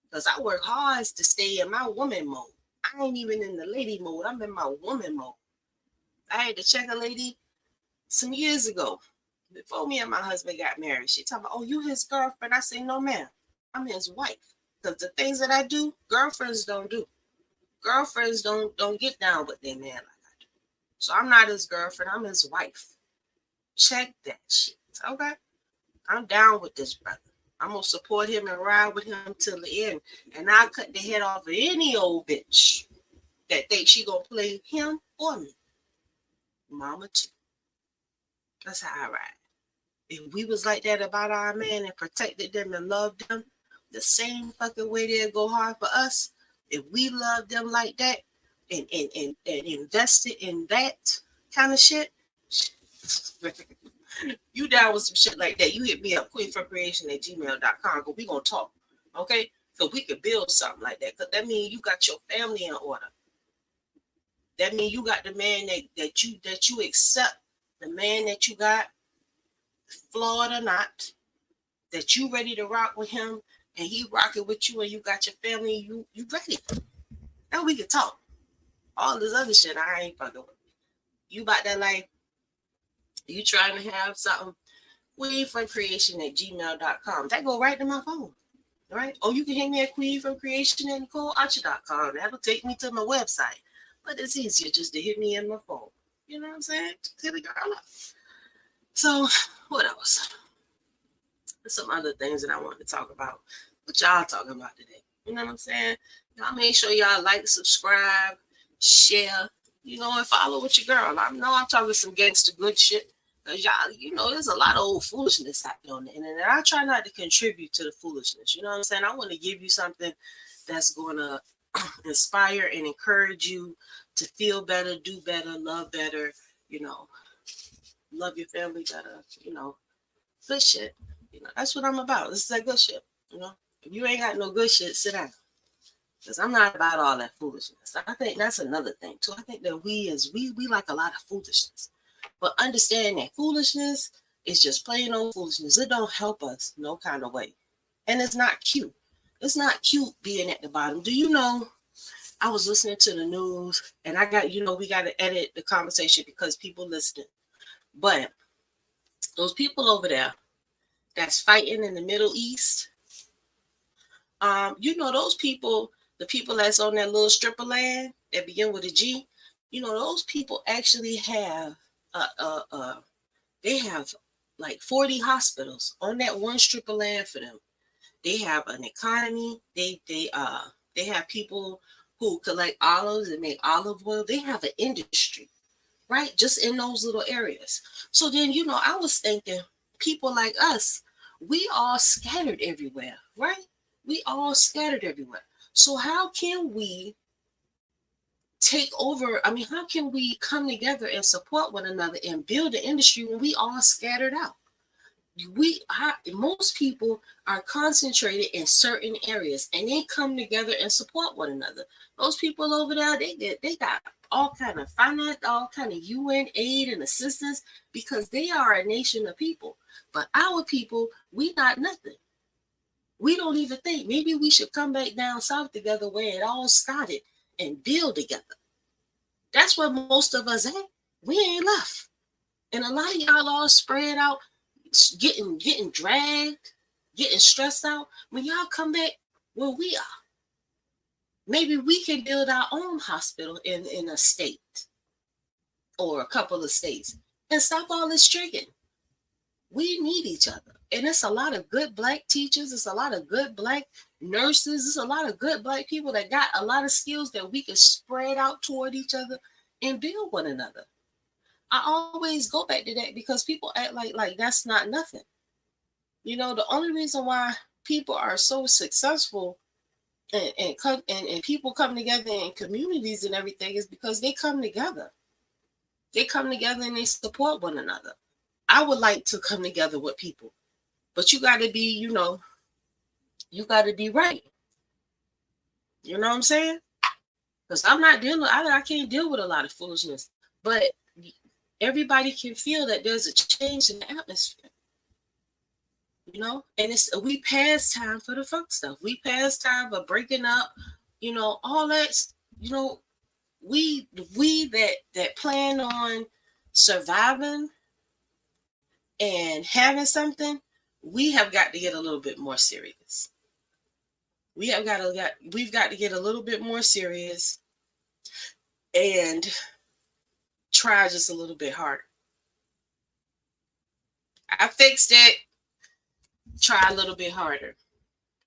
Because I work hard to stay in my woman mode. I ain't even in the lady mode. I'm in my woman mode. I had to check a lady some years ago before me and my husband got married. She told me, "Oh, you his girlfriend?" I said, "No, ma'am. I'm his wife." Because the things that I do, girlfriends don't do. Girlfriends don't get down with their man like I do. So I'm not his girlfriend. I'm his wife. Check that shit. Okay? I'm down with this brother. I'm gonna support him and ride with him till the end. And I'll cut the head off of any old bitch that thinks she gonna play him or me. Mama too. That's how I ride. If we was like that about our man and protected them and loved them, the same fucking way they'd go hard for us. If we loved them like that and invested in that kind of shit, you down with some shit like that, you hit me up, queenforcreation@gmail.com, because we gonna talk. Okay? So we could build something like that. Because that means you got your family in order. That means you got the man that you accept, the man that you got, flawed or not, that you ready to rock with him and he rocking with you and you got your family, you ready. Now we can talk. All this other shit I ain't fucking with. You about that life, you trying to have something, queenfromcreation@gmail.com. That go right to my phone. All right. Or you can hit me at queenfromcreation@nicolearcher.com. That'll take me to my website. But it's easier just to hit me in my phone. You know what I'm saying? Just hit the girl up. So what else? Some other things that I want to talk about. What y'all talking about today? You know what I'm saying? Y'all make sure y'all like, subscribe, share, and follow with your girl. I know I'm talking some gangster good shit. Cause y'all, there's a lot of old foolishness out there on the internet. I try not to contribute to the foolishness. You know what I'm saying? I want to give you something that's going to inspire and encourage you to feel better, do better, love better, love your family better, good shit. That's what I'm about. This is that good shit. If you ain't got no good shit, sit down. Because I'm not about all that foolishness. I think that's another thing too. I think that we like a lot of foolishness. But understand that foolishness is just plain old foolishness. It don't help us no kind of way. And it's not cute. It's not cute being at the bottom. Do you know, I was listening to the news and we got to edit the conversation because people listening. But those people over there that's fighting in the Middle East, those people, the people that's on that little strip of land that begin with a G, those people actually have, they have like 40 hospitals on that one strip of land for them. They have an economy. They have people who collect olives and make olive oil. They have an industry, right? Just in those little areas. So then, I was thinking, people like us, we all scattered everywhere, right? We all scattered everywhere. So how can we take over? I mean, how can we come together and support one another and build an industry when we all scattered out? most people are concentrated in certain areas and they come together and support one another. Those people over there, they got all kind of finance, all kind of UN aid and assistance because they are a nation of people. But our people, we not nothing. We don't even think maybe we should come back down south together where it all started and build together. That's where most of us at. We ain't left. And a lot of y'all all spread out, getting dragged, getting stressed out. When y'all come back where we are, maybe we can build our own hospital in a state or a couple of states and stop all this tricking. We need each other. And it's a lot of good Black teachers. It's a lot of good Black nurses. It's a lot of good Black people that got a lot of skills that we can spread out toward each other and build one another. I always go back to that because people act like that's not nothing. You know, the only reason why people are so successful and people come together in communities and everything is because they come together. They come together and they support one another. I would like to come together with people, but you got to be, you got to be right. You know what I'm saying? Because I can't deal with a lot of foolishness, but everybody can feel that there's a change in the atmosphere. And we past time for the fuck stuff. We past time for breaking up, all that, we that plan on surviving and having something, we have got to get a little bit more serious. We've got to get a little bit more serious and try just a little bit harder. I fixed it. Try a little bit harder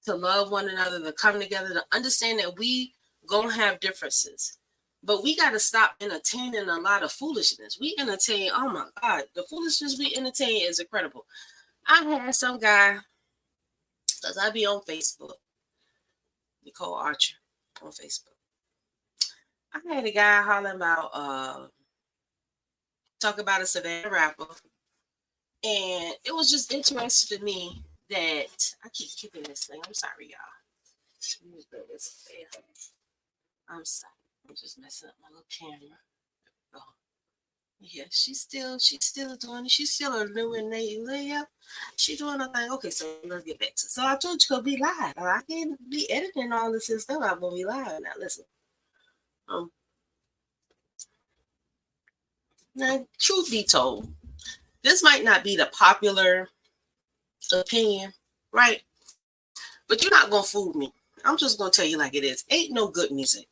to love one another, to come together, to understand that we gonna have differences, but we got to stop entertaining a lot of foolishness. We entertain, oh my God, the foolishness we entertain is incredible. I had some guy, because I be on Facebook, Nicole Archer on Facebook. I had a guy hollering about talk about a Savannah rapper, and it was just interesting to me that I keep kicking this thing. I'm sorry, y'all. I'm sorry. I'm just messing up my little camera. Oh. Yeah, she's still doing it. She's still a new and layup. She's doing a thing. Okay, so let's get back to it. So I told you go be live. I can't be editing all this and stuff. I'm gonna be live now. Listen. Now, truth be told, this might not be the popular opinion, right? But you're not gonna fool me. I'm just gonna tell you like it is. Ain't no good music.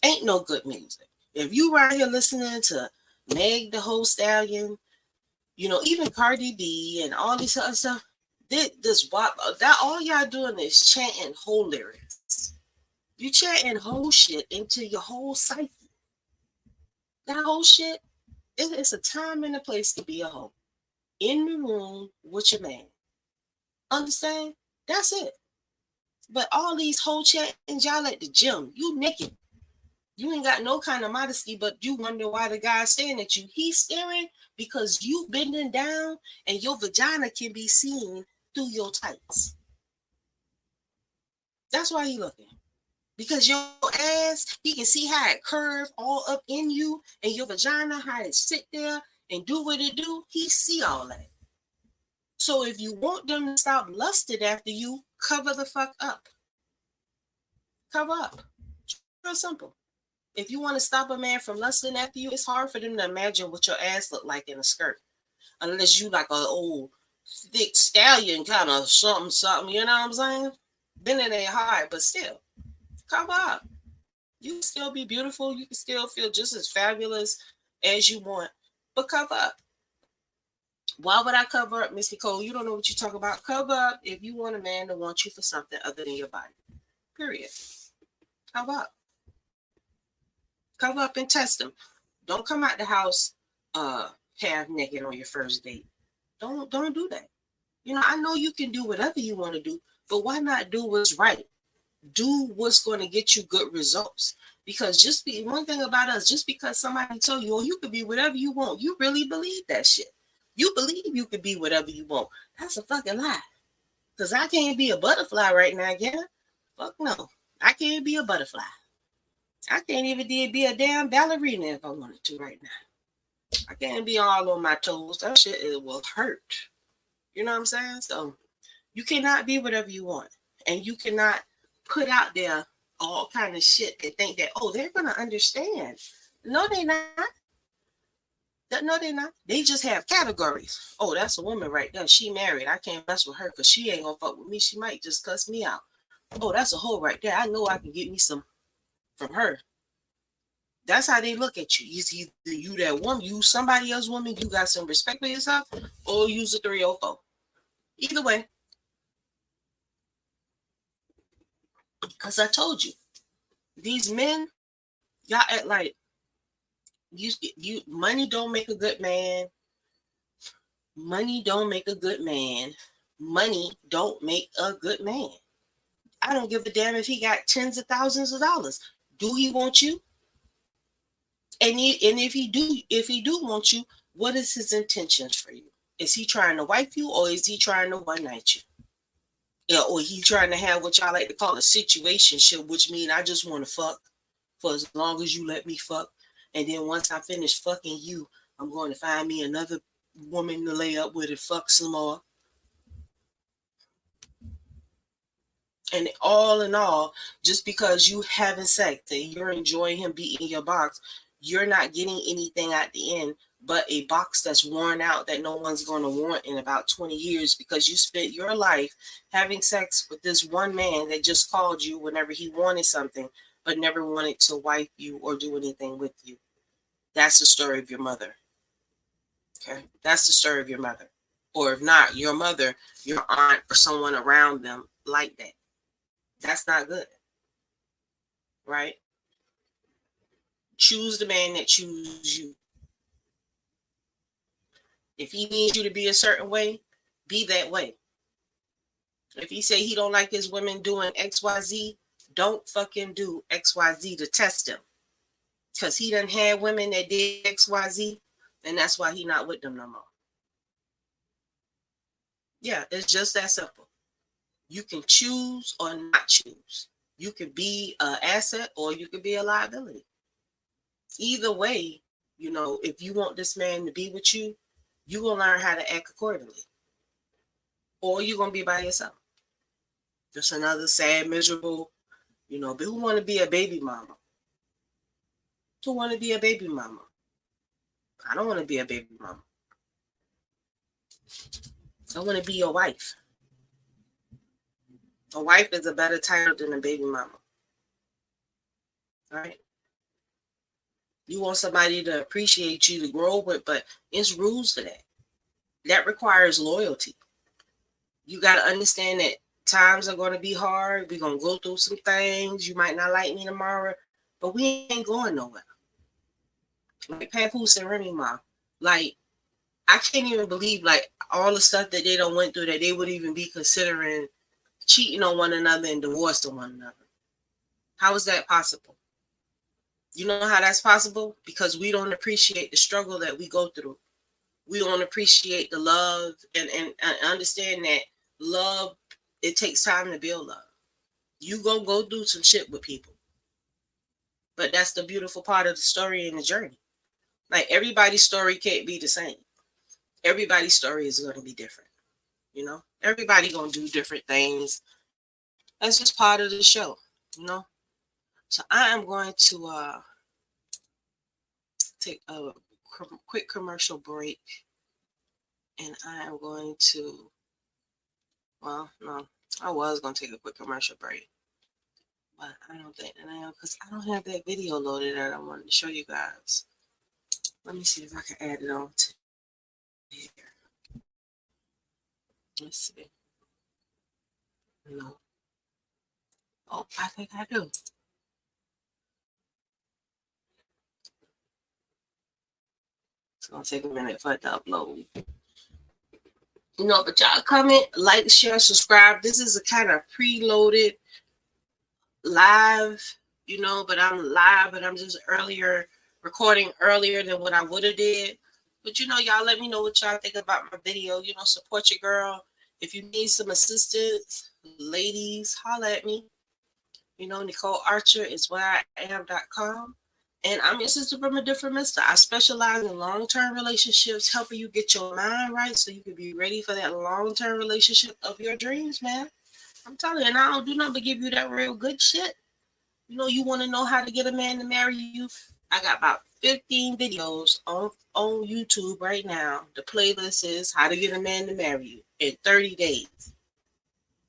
Ain't no good music. If you right here listening to Meg the Whole Stallion, even Cardi B and all this other stuff, that all y'all doing is chanting whole lyrics. You chanting whole shit into your whole psyche. That whole shit, it's a time and a place to be a hoe. In the room with your man. Understand? That's it. But all these whole chattings, y'all at the gym, you naked. You ain't got no kind of modesty, but you wonder why the guy's staring at you. He's staring because you bending down and your vagina can be seen through your tights. That's why he looking. Because your ass, he can see how it curve all up in you, and your vagina, how it sit there and do what it do. He see all that. So if you want them to stop lusting after you, cover the fuck up. Cover up. Real simple. If you want to stop a man from lusting after you, it's hard for them to imagine what your ass look like in a skirt. Unless you like an old thick stallion kind of something, you know what I'm saying? Then it ain't hard, but still, cover up. You can still be beautiful. You can still feel just as fabulous as you want, but cover up. Why would I cover up, Miss Nicole? You don't know what you talk about. Cover up if you want a man to want you for something other than your body. Period. Cover up. Cover up and test him. Don't come out the house half naked on your first date. Don't do that. I know you can do whatever you want to do, but why not do what's right? Do what's going to get you good results. Because one thing about us, just because somebody told you, oh, you could be whatever you want, you really believe that shit. You believe you can be whatever you want. That's a fucking lie. Because I can't be a butterfly right now, again. Fuck no. I can't be a butterfly. I can't even be a damn ballerina if I wanted to right now. I can't be all on my toes. That shit, it will hurt. You know what I'm saying? So you cannot be whatever you want. And you cannot put out there all kind of shit and think that, oh, they're going to understand. No, they're not. No, they're not. They just have categories. Oh, that's a woman right there. She married. I can't mess with her because she ain't going to fuck with me. She might just cuss me out. Oh, that's a hoe right there. I know I can get me some from her. That's how they look at you. It's either you that woman, you somebody else woman, you got some respect for yourself, or use a 304. Either way. Because I told you, these men, y'all act like you money don't make a good man. Money don't make a good man. Money don't make a good man. I don't give a damn if he got tens of thousands of dollars. Do he want you? And if he do want you, what is his intentions for you? Is he trying to wife you, or is he trying to one night you? Yeah, or he trying to have what y'all like to call a situationship, which means I just want to fuck for as long as you let me fuck. And then once I finish fucking you, I'm going to find me another woman to lay up with and fuck some more. And all in all, just because you having sex and you're enjoying him beating your box, you're not getting anything at the end but a box that's worn out that no one's going to want in about 20 years because you spent your life having sex with this one man that just called you whenever he wanted something but never wanted to wife you or do anything with you. That's the story of your mother. Okay? That's the story of your mother. Or if not, your mother, your aunt, or someone around them like that. That's not good. Right? Choose the man that chooses you. If he needs you to be a certain way, be that way. If he say he don't like his women doing XYZ, don't fucking do XYZ to test him. Because he done had women that did XYZ, and that's why he not with them no more. Yeah, it's just that simple. You can choose or not choose. You can be an asset or you can be a liability. Either way, if you want this man to be with you, you're going to learn how to act accordingly. Or you're going to be by yourself. Just another sad, miserable, but who want to be a baby mama? Who want to be a baby mama? I don't want to be a baby mama. I want to be your wife. A wife is a better title than a baby mama. All right? You want somebody to appreciate you, to grow with, but it's rules for that. That requires loyalty. You got to understand that times are going to be hard. We're going to go through some things. You might not like me tomorrow, but we ain't going nowhere. Like Papoose and Remy Ma. Like, I can't even believe, like, all the stuff that they don't went through, that they would even be considering cheating on one another and divorcing one another. How is that possible? You know how that's possible? Because we don't appreciate the struggle that we go through. We don't appreciate the love and understand that love, it takes time to build love. You go through some shit with people. But that's the beautiful part of the story and the journey. Like, everybody's story can't be the same. Everybody's story is going to be different. Everybody going to do different things. That's just part of the show, So I am going to take a quick commercial break. And I am going to, well, no, I was going to take a quick commercial break. But I don't think that I am, because I don't have that video loaded that I wanted to show you guys. Let me see if I can add it on to here. Let's see. No. Oh, I think I do. It's going to take a minute for it to upload. But y'all comment, like, share, subscribe. This is a kind of preloaded live, but I'm live, but I'm just recording earlier than what I would have did. But y'all let me know what y'all think about my video. Support your girl. If you need some assistance, ladies, holla at me. Nicole Archer is wheream.com. And I'm your sister from a different mister. I specialize in long-term relationships, helping you get your mind right so you can be ready for that long-term relationship of your dreams, man. I'm telling you, and I don't do nothing but give you that real good shit. You want to know how to get a man to marry you? I got about 15 videos on YouTube right now. The playlist is How to Get a Man to Marry You in 30 days.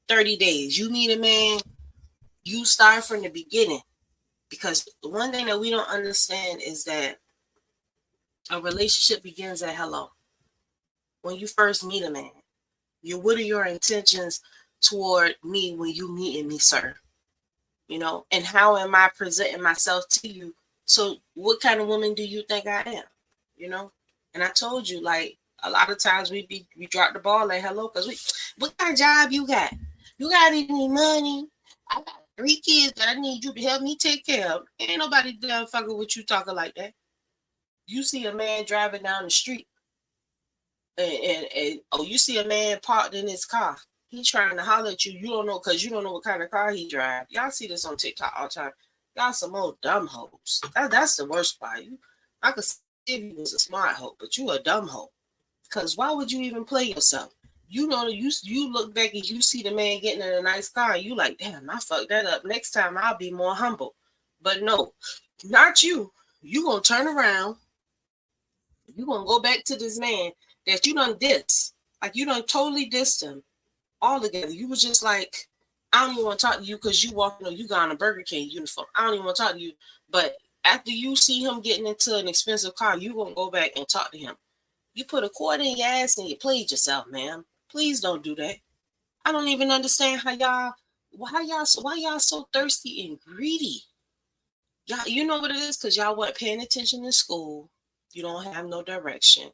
30 days. You need a man, you start from the beginning. Because the one thing that we don't understand is that a relationship begins at hello. When you first meet a man, what are your intentions toward me when you meeting me, sir? And how am I presenting myself to you? So what kind of woman do you think I am? And I told you, like, a lot of times we drop the ball like hello, because what kind of job you got? You got any money? I got 3 kids that I need you to help me take care of. Ain't nobody damn fucking with you talking like that. You see a man driving down the street and you see a man parked in his car. He's trying to holler at you. You don't know, because you don't know what kind of car he drives. Y'all see this on TikTok all the time. Y'all some old dumb hoes. That's the worst part. I could see if you was a smart hoe, but you a dumb hoe. Because why would you even play yourself? You look back and you see the man getting in a nice car, and you like, damn, I fucked that up. Next time I'll be more humble. But no, not you. You gonna turn around. You gonna go back to this man that you done diss. Like, you done totally dissed him altogether. You was just like, I don't even want to talk to you because you walking or you got on a Burger King uniform. I don't even want to talk to you. But after you see him getting into an expensive car, you gonna go back and talk to him. You put a quarter in your ass and you played yourself, man. Please don't do that. I don't even understand why y'all so thirsty and greedy. Y'all, you know what it is? Because y'all weren't paying attention in school. You don't have no direction.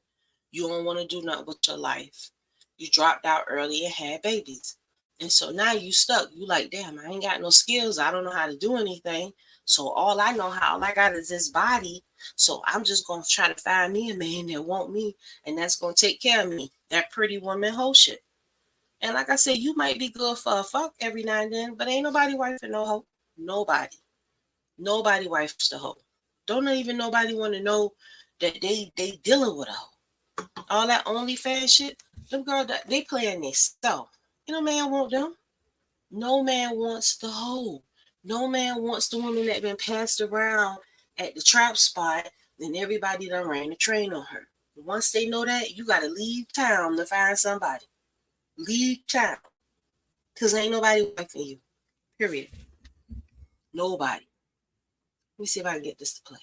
You don't want to do nothing with your life. You dropped out early and had babies. And so now you stuck. You like, damn, I ain't got no skills. I don't know how to do anything. So all I got is this body. So I'm just going to try to find me a man that want me and that's going to take care of me. That pretty woman whole shit. And like I said, you might be good for a fuck every now and then, but ain't nobody wife for no hoe. Nobody. Nobody wifes the hoe. Don't even nobody want to know that they dealing with a hoe. All that OnlyFans shit, them girls, they playing themselves. No man want them. No man wants the hoe. No man wants the woman that been passed around at the trap spot and everybody done ran the train on her. Once they know that, you got to leave town to find somebody. Leave town. Because ain't nobody wifing you. Period. Nobody. Let me see if I can get this to play.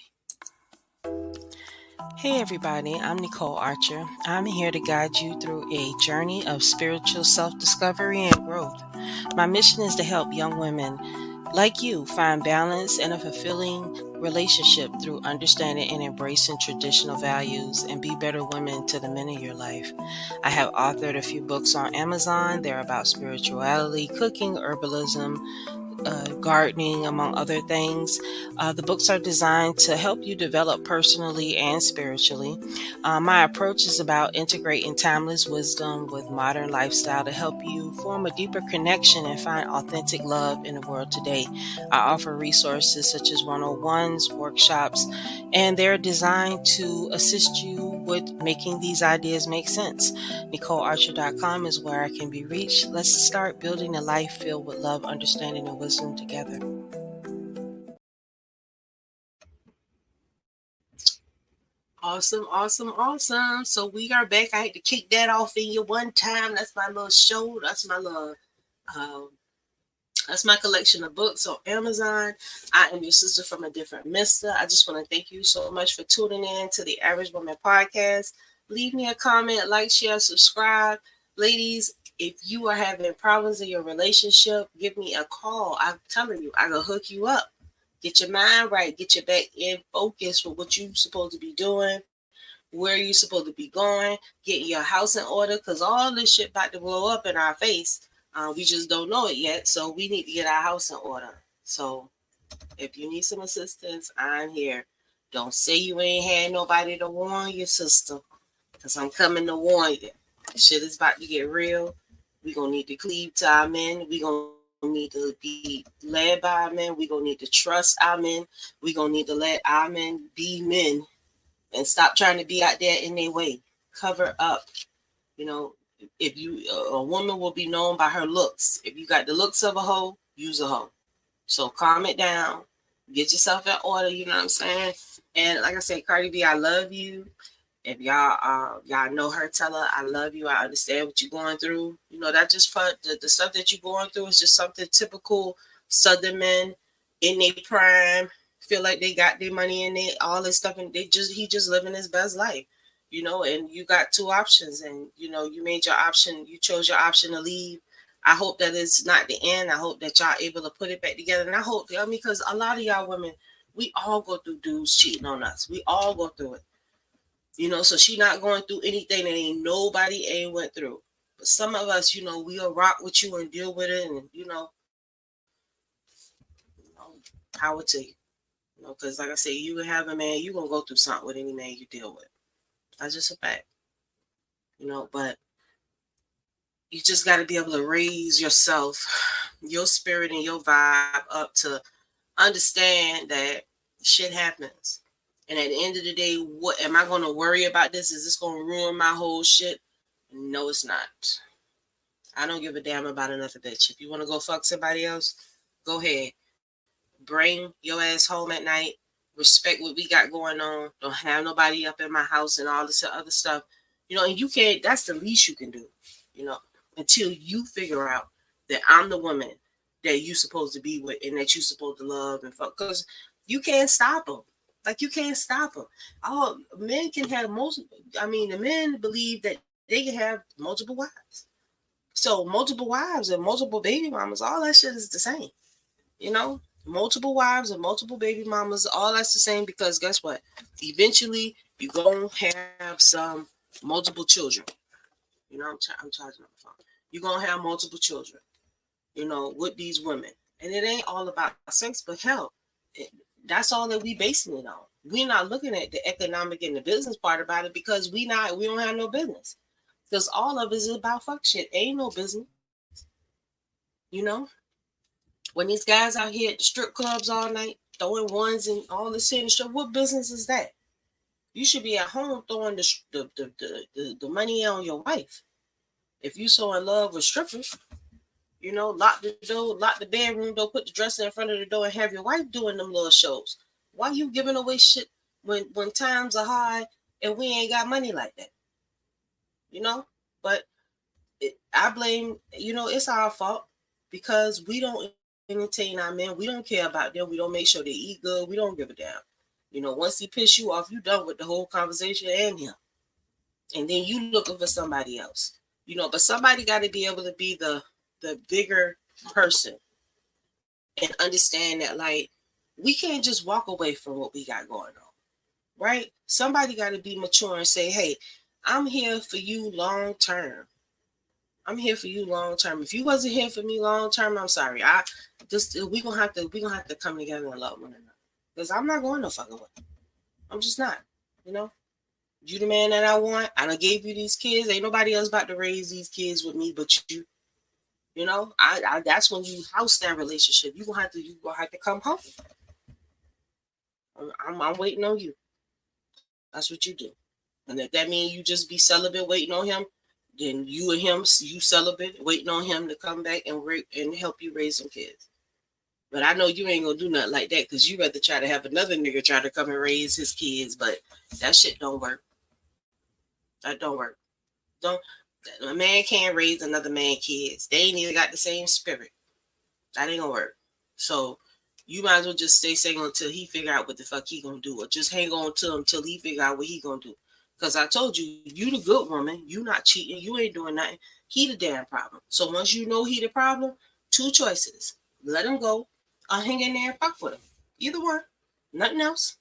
Hey everybody, I'm Nicole Archer. I'm here to guide you through a journey of spiritual self-discovery and growth. My mission is to help young women like you find balance and a fulfilling relationship through understanding and embracing traditional values and be better women to the men in your life. I have authored a few books on Amazon. They're about spirituality, cooking, herbalism, gardening, among other things. The books are designed to help you develop personally and spiritually. My approach is about integrating timeless wisdom with modern lifestyle to help you form a deeper connection and find authentic love in the world today. I offer resources such as 101s, workshops, and they're designed to assist you with making these ideas make sense. NicoleArcher.com is where I can be reached. Let's start building a life filled with love, understanding, and wisdom together. Awesome, awesome, awesome. So we are back. I had to kick that off in you one time. That's my little show. That's my little that's my collection of books on Amazon. I am your sister from a different mister. I just want to thank you so much for tuning in to the Average Woman Podcast. Leave me a comment, like, share, subscribe. Ladies, if you are having problems in your relationship, give me a call. I'm telling you, I can hook you up. Get your mind right. Get your back in focus for what you're supposed to be doing, where you're supposed to be going. Get your house in order, because all this shit about to blow up in our face. We just don't know it yet, so we need to get our house in order. So if you need some assistance, I'm here. Don't say you ain't had nobody to warn your sister. Because I'm coming to warn you. Shit is about to get real. We're going to need to cleave to our men. We're going to need to be led by our men. We're going to need to trust our men. We're going to need to let our men be men and stop trying to be out there in their way. Cover up. You know, if you a woman will be known by her looks. If you got the looks of a hoe, use a hoe. So calm it down, get yourself in order. You know what I'm saying? And like I said, Cardi B, I love you. If y'all know her, tell her I love you. I understand what you're going through. You know that just for the stuff that you're going through is just something typical Southern men in their prime feel like they got their money and they all this stuff and he just living his best life. You know, and you got two options, and you know you made your option. You chose your option to leave. I hope that it's not the end. I hope that y'all able to put it back together, and I hope because a lot of y'all women, we all go through dudes cheating on us. We all go through it. You know, so she not going through anything that ain't nobody ain't went through. But some of us, you know, we'll rock with you and deal with it, and power to you. You know, because like I say, you have a man, you gonna go through something with any man you deal with. That's just a fact. You know, but you just got to be able to raise yourself, your spirit and your vibe up to understand that shit happens. And at the end of the day, what am I going to worry about this? Is this going to ruin my whole shit? No, it's not. I don't give a damn about another bitch. If you want to go fuck somebody else, go ahead. Bring your ass home at night. Respect what we got going on. Don't have nobody up in my house and all this other stuff. You know, and you can't, that's the least you can do, you know, until you figure out that I'm the woman that you supposed to be with and that you supposed to love and fuck. Because you can't stop them. Like, you can't stop them. All men can have the men believe that they can have multiple wives. So multiple wives and multiple baby mamas, all that shit is the same. You know, multiple wives and multiple baby mamas, all that's the same because guess what? Eventually, you're going to have some multiple children. You know, I'm charging on the phone. You're going to have multiple children, you know, with these women. And it ain't all about sex, but hell, that's all that we basing it on. We're not looking at the economic and the business part about it because we don't have no business. Because all of it is about fuck shit. Ain't no business. You know? When these guys out here at the strip clubs all night, throwing ones and all this shit and stuff, what business is that? You should be at home throwing the money on your wife. If you so in love with strippers, you know, lock the door, lock the bedroom door, put the dresser in front of the door, and have your wife doing them little shows. Why you giving away shit when times are high and we ain't got money like that? You know, but I blame, you know, it's our fault because we don't entertain our men. We don't care about them. We don't make sure they eat good. We don't give a damn. You know, once he piss you off, you done with the whole conversation and him. And then you looking for somebody else. You know, but somebody got to be able to be the bigger person and understand that, like, we can't just walk away from what we got going on, right? Somebody got to be mature and say, hey, I'm here for you long term. I'm here for you long term. If you wasn't here for me long term, I'm sorry. We gonna have to come together and love one another. Because I'm not going no fucking way. I'm just not. You know, you the man that I want. I done gave you these kids. Ain't nobody else about to raise these kids with me but you. You know, I that's when you house that relationship. You gonna have to come home. I'm waiting on you. That's what you do. And if that means you just be celibate waiting on him, then you and him, you celibate waiting on him to come back and help you raise some kids. But I know you ain't gonna do nothing like that because you rather try to have another nigga try to come and raise his kids. But that shit don't work. That don't work. Don't a man can't raise another man kids. They ain't even got the same spirit. That ain't gonna work. So you might as well just stay single until he figure out what the fuck he gonna do, or just hang on to him till he figure out what he gonna do. Because I told you, you the good woman. You not cheating. You ain't doing nothing. He the damn problem. So once you know he the problem, two choices: let him go, or hang in there and fuck with him. Either one. Nothing else.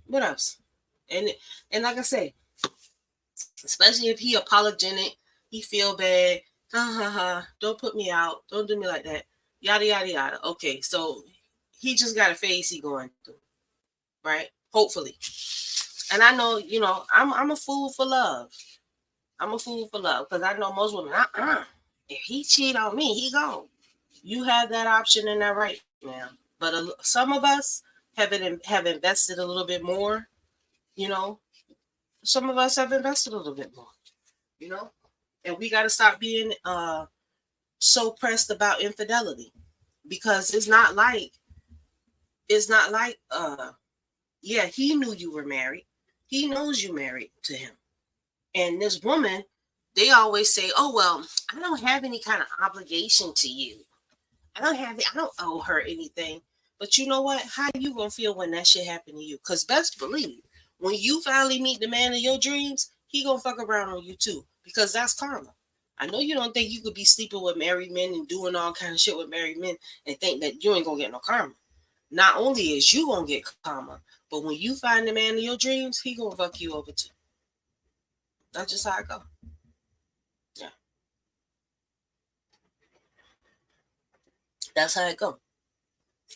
What else? And and like I say, especially if he apologetic, he feel bad. Ha ha ha! Don't put me out. Don't do me like that. Yada yada yada. Okay, so he just got a phase he going through, right? Hopefully. And I know, I'm a fool for love. I'm a fool for love because I know most women. If he cheat on me, he gone. You have that option and that right now. But some of us have invested a little bit more. You know, some of us have invested a little bit more. You know, and we got to stop being so pressed about infidelity because it's not like yeah, he knew you were married. He knows you married to him. And this woman, they always say, "Oh well, I don't have any kind of obligation to you. I don't owe her anything." But you know what? How you gonna feel when that shit happen to you? Cause best believe, when you finally meet the man of your dreams, he gonna fuck around on you too. Because that's karma. I know you don't think you could be sleeping with married men and doing all kind of shit with married men and think that you ain't gonna get no karma. Not only is you gonna get karma, but when you find the man of your dreams, he gonna fuck you over too. That's just how I go. Yeah, that's how it go.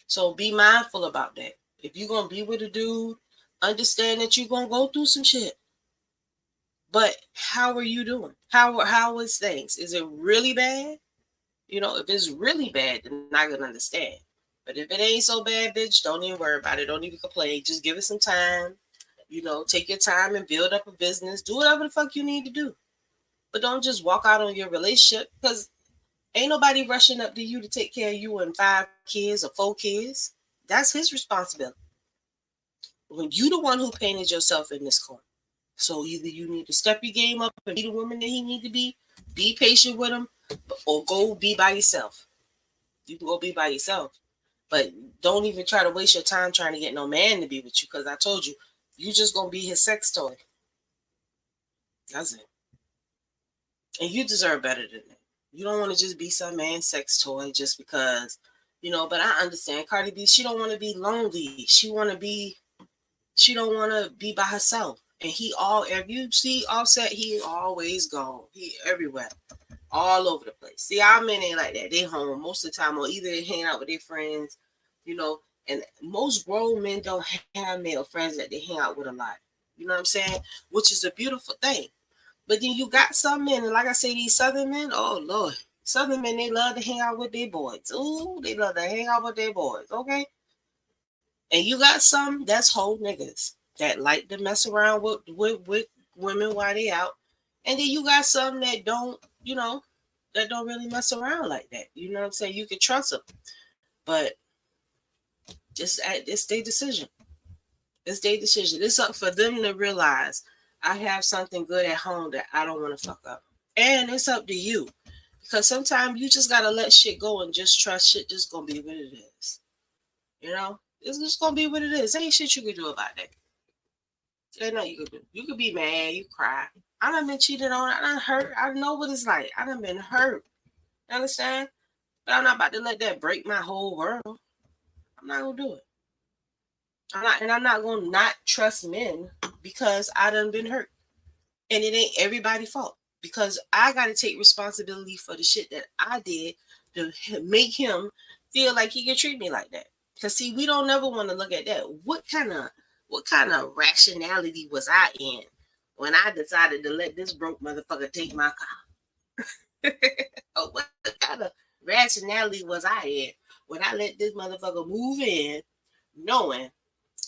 So be mindful about that. If you're gonna be with a dude, understand that you're gonna go through some shit. But how are you doing? How is things? Is it really bad? If it's really bad, then I can understand. But if it ain't so bad, bitch, don't even worry about it. Don't even complain. Just give it some time. Take your time and build up a business. Do whatever the fuck you need to do. But don't just walk out on your relationship because ain't nobody rushing up to you to take care of you and 5 kids or 4 kids. That's his responsibility. When you the one who painted yourself in this corner. So either you need to step your game up and be the woman that he need to be patient with him, or go be by yourself. You can go be by yourself. But don't even try to waste your time trying to get no man to be with you because I told you, you just gonna be his sex toy. That's it. And you deserve better than that. You don't want to just be some man's sex toy just because, but I understand Cardi B, she don't want to be lonely. She don't want to be by herself. And if you see Offset, he always gone. He everywhere. All over the place. See, our men ain't like that. They home most of the time or either they hang out with their friends, and most grown men don't have male friends that they hang out with a lot. You know what I'm saying? Which is a beautiful thing. But then you got some men, and like I say, these Southern men, oh Lord. Southern men, they love to hang out with their boys. Ooh, they love to hang out with their boys, okay? And you got some that's whole niggas that like to mess around with women while they out. And then you got some that don't really mess around like that. You know what I'm saying? You can trust them. But it's their decision. It's their decision. It's up for them to realize I have something good at home that I don't want to fuck up. And it's up to you. Because sometimes you just gotta let shit go and just trust shit just gonna be what it is. It's just gonna be what it is. There ain't shit you can do about that. There's nothing you can do. You could be mad, you cry. I done been cheated on, I done hurt. I know what it's like. I done been hurt. You understand? But I'm not about to let that break my whole world. I'm not gonna do it. I'm not gonna not trust men because I done been hurt. And it ain't everybody's fault. Because I gotta take responsibility for the shit that I did to make him feel like he can treat me like that. Cause see, we don't never want to look at that. What kind of rationality was I in when I decided to let this broke motherfucker take my car? Or what kind of rationality was I in when I let this motherfucker move in knowing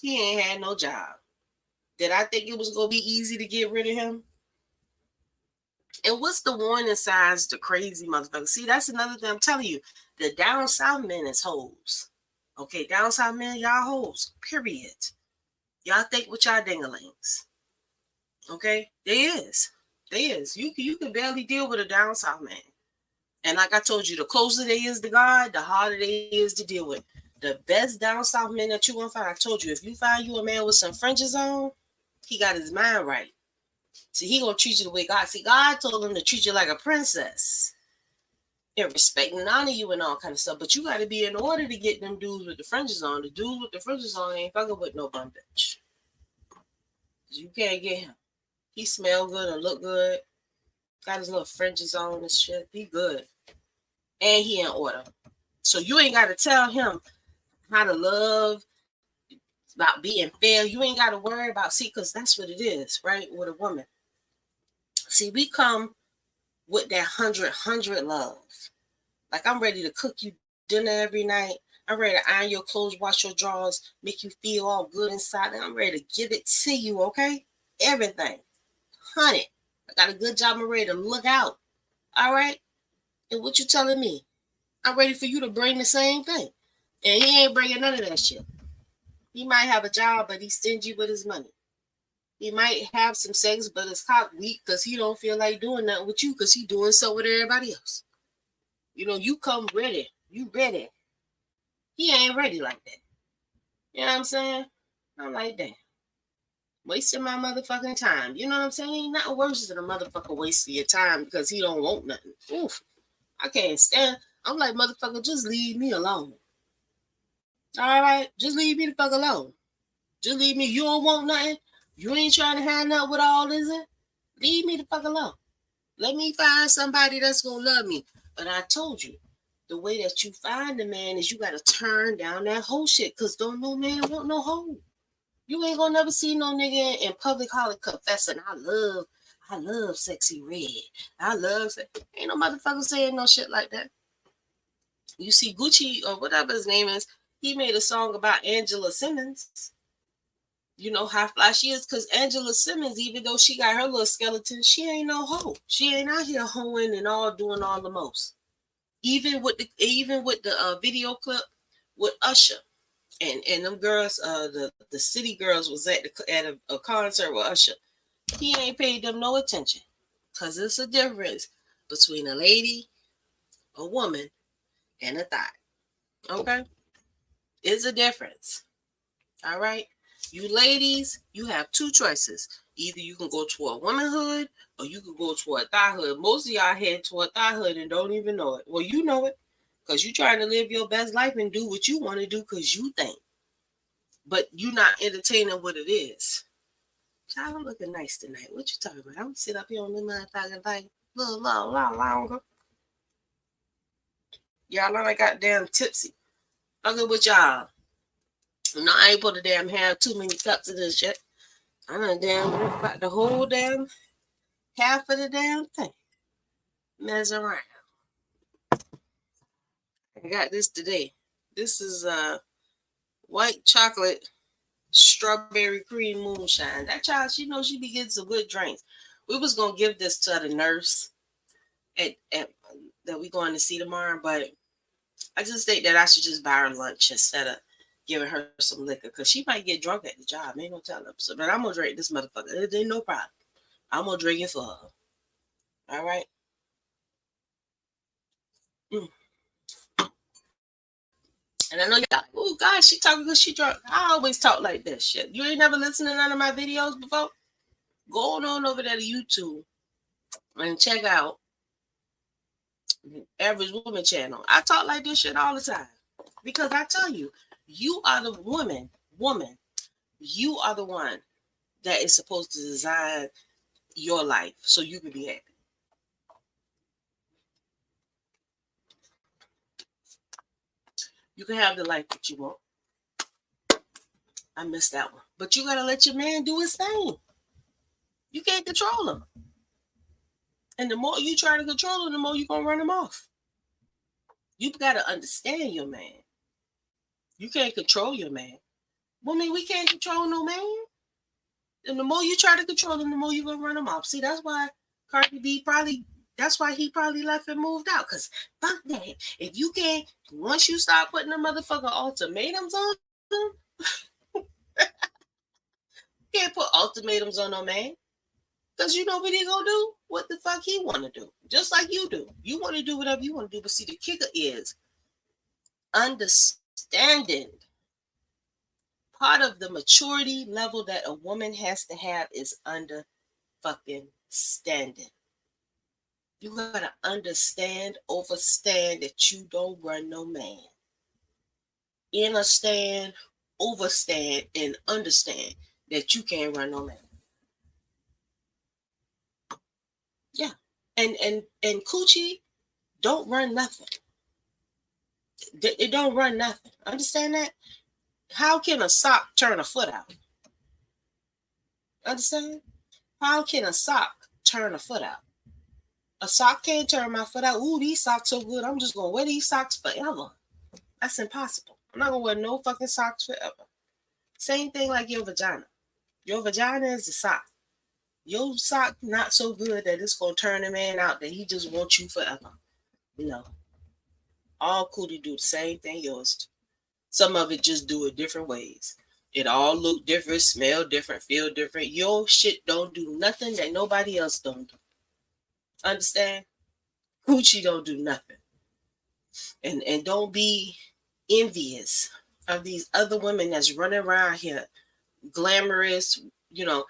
he ain't had no job? Did I think it was gonna be easy to get rid of him? And what's the warning signs to crazy motherfuckers? See, that's another thing I'm telling you. The down south men is hoes. Okay, down south men, y'all hoes. Period. Y'all think with y'all dingalings. Okay? They is. They is. You can barely deal with a down south man. And like I told you, the closer they is to God, the harder they is to deal with. The best down south men that you gonna find, I told you, if you find you a man with some fringes on, he got his mind right. See, he gonna treat you the way God. See, God told him to treat you like a princess and respect and honor you and all kind of stuff. But you got to be in order to get them dudes with the fringes on. The dudes with the fringes on ain't fucking with no bum bitch. You can't get him. He smell good and look good. Got his little fringes on and shit. He good. And he in order. So you ain't got to tell him how to love about being fair. You ain't got to worry about, see, because that's what it is, right? With a woman. See, we come with that 100 love. Like, I'm ready to cook you dinner every night. I'm ready to iron your clothes, wash your drawers, make you feel all good inside. And I'm ready to give it to you, okay? Everything. 100. I got a good job. I'm ready to look out. All right? And what you telling me? I'm ready for you to bring the same thing. And he ain't bringing none of that shit. He might have a job, but he's stingy with his money. He might have some sex, but his cock weak because he don't feel like doing nothing with you because he doing so with everybody else. You know, you come ready. You ready. He ain't ready like that. You know what I'm saying? I'm like, damn. Wasting my motherfucking time. You know what I'm saying? Ain't nothing worse than a motherfucker wasting your time because he don't want nothing. Oof. I can't stand. I'm like, motherfucker, just leave me alone. All right? Just leave me the fuck alone. Just leave me. You don't want nothing. You ain't trying to have nothing with all this. Leave me the fuck alone. Let me find somebody that's going to love me. But I told you, the way that you find a man is you got to turn down that whole shit because don't no man want no hoe. You ain't going to never see no nigga in public holler confessing, I love sexy red. I love ain't no motherfucker saying no shit like that. You see Gucci or whatever his name is, he made a song about Angela Simmons. You know how fly she is because Angela Simmons, even though she got her little skeleton, she ain't no hoe. She ain't out here hoeing and all doing all the most. Even with the video clip with Usher and them girls, the city girls was at a concert with Usher. He ain't paid them no attention because it's a difference between a lady, a woman, and a thot. Okay, it's a difference. All right. You ladies, you have two choices. Either you can go to a womanhood or you can go to a thothood. Most of y'all head to a thothood and don't even know it. Well, you know it because you're trying to live your best life and do what you want to do because you think. But you're not entertaining what it is. Child, I'm looking nice tonight. What you talking about? I'm going to sit up here on the motherfucking thing a little longer. Y'all know I got damn tipsy. Fucking with y'all. No, I ain't put a damn have too many cups of this shit. I done damn about the whole damn half of the damn thing. Mess around. I got this today. This is white chocolate strawberry cream moonshine. That child, she knows she be getting some good drinks. We was gonna give this to the nurse at that we going to see tomorrow, but I just think that I should just buy her lunch instead of giving her some liquor because she might get drunk at the job. Ain't no telling. So, but I'm gonna drink this motherfucker. It ain't no problem. I'm gonna drink it for her. All right. Mm. And I know you're like, oh gosh, she talking because she drunk. I always talk like this shit. You ain't never listened to none of my videos before? Go on over there to YouTube and check out Average Woman channel. I talk like this shit all the time. Because I tell you, you are the woman, you are the one that is supposed to design your life so you can be happy. You can have the life that you want. I missed that one. But you gotta let your man do his thing. You can't control him. And the more you try to control him, the more you're gonna run him off. You've got to understand your man. You can't control your man. Woman, we can't control no man. And the more you try to control him, the more you're gonna run him off. See, that's why Cardi B that's why he probably left and moved out. Cause fuck that. If you can't, once you start putting the motherfucker ultimatums on him, you can't put ultimatums on no man. Cause you know what he gonna do? What the fuck he wanna do? Just like you do. You wanna do whatever you wanna do. But see, the kicker is understanding. Part of the maturity level that a woman has to have is under fucking standing. You gotta understand, overstand that you don't run no man. Understand, overstand, and understand that you can't run no man. Yeah. And coochie don't run nothing. It don't run nothing. Understand that? How can a sock turn a foot out? Understand? How can a sock turn a foot out? A sock can't turn my foot out. Ooh, these socks so good. I'm just gonna wear these socks forever. That's impossible. I'm not gonna wear no fucking socks forever. Same thing like your vagina. Your vagina is a sock. Your sock not so good that it's gonna turn a man out that he just wants you forever. No. All cootie do the same thing yours do. Some of it just do it different ways. It all look different, smell different, feel different. Your shit don't do nothing that nobody else don't do. Understand? Coochie don't do nothing. And don't be envious of these other women that's running around here, glamorous, you know,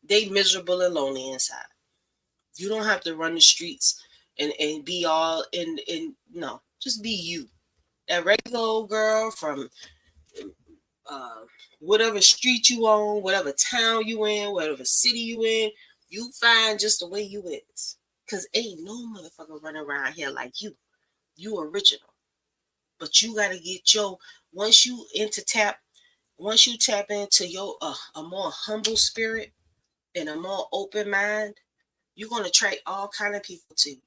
they miserable and lonely inside. You don't have to run the streets and be all in no, just be you. That regular old girl from uh, whatever street you on, whatever town you in, whatever city you in, you find just the way you is. Cause ain't no motherfucker running around here like you. You original. But you gotta get your once you into tap, once you tap into your a more humble spirit and a more open mind, you're gonna attract all kind of people to you.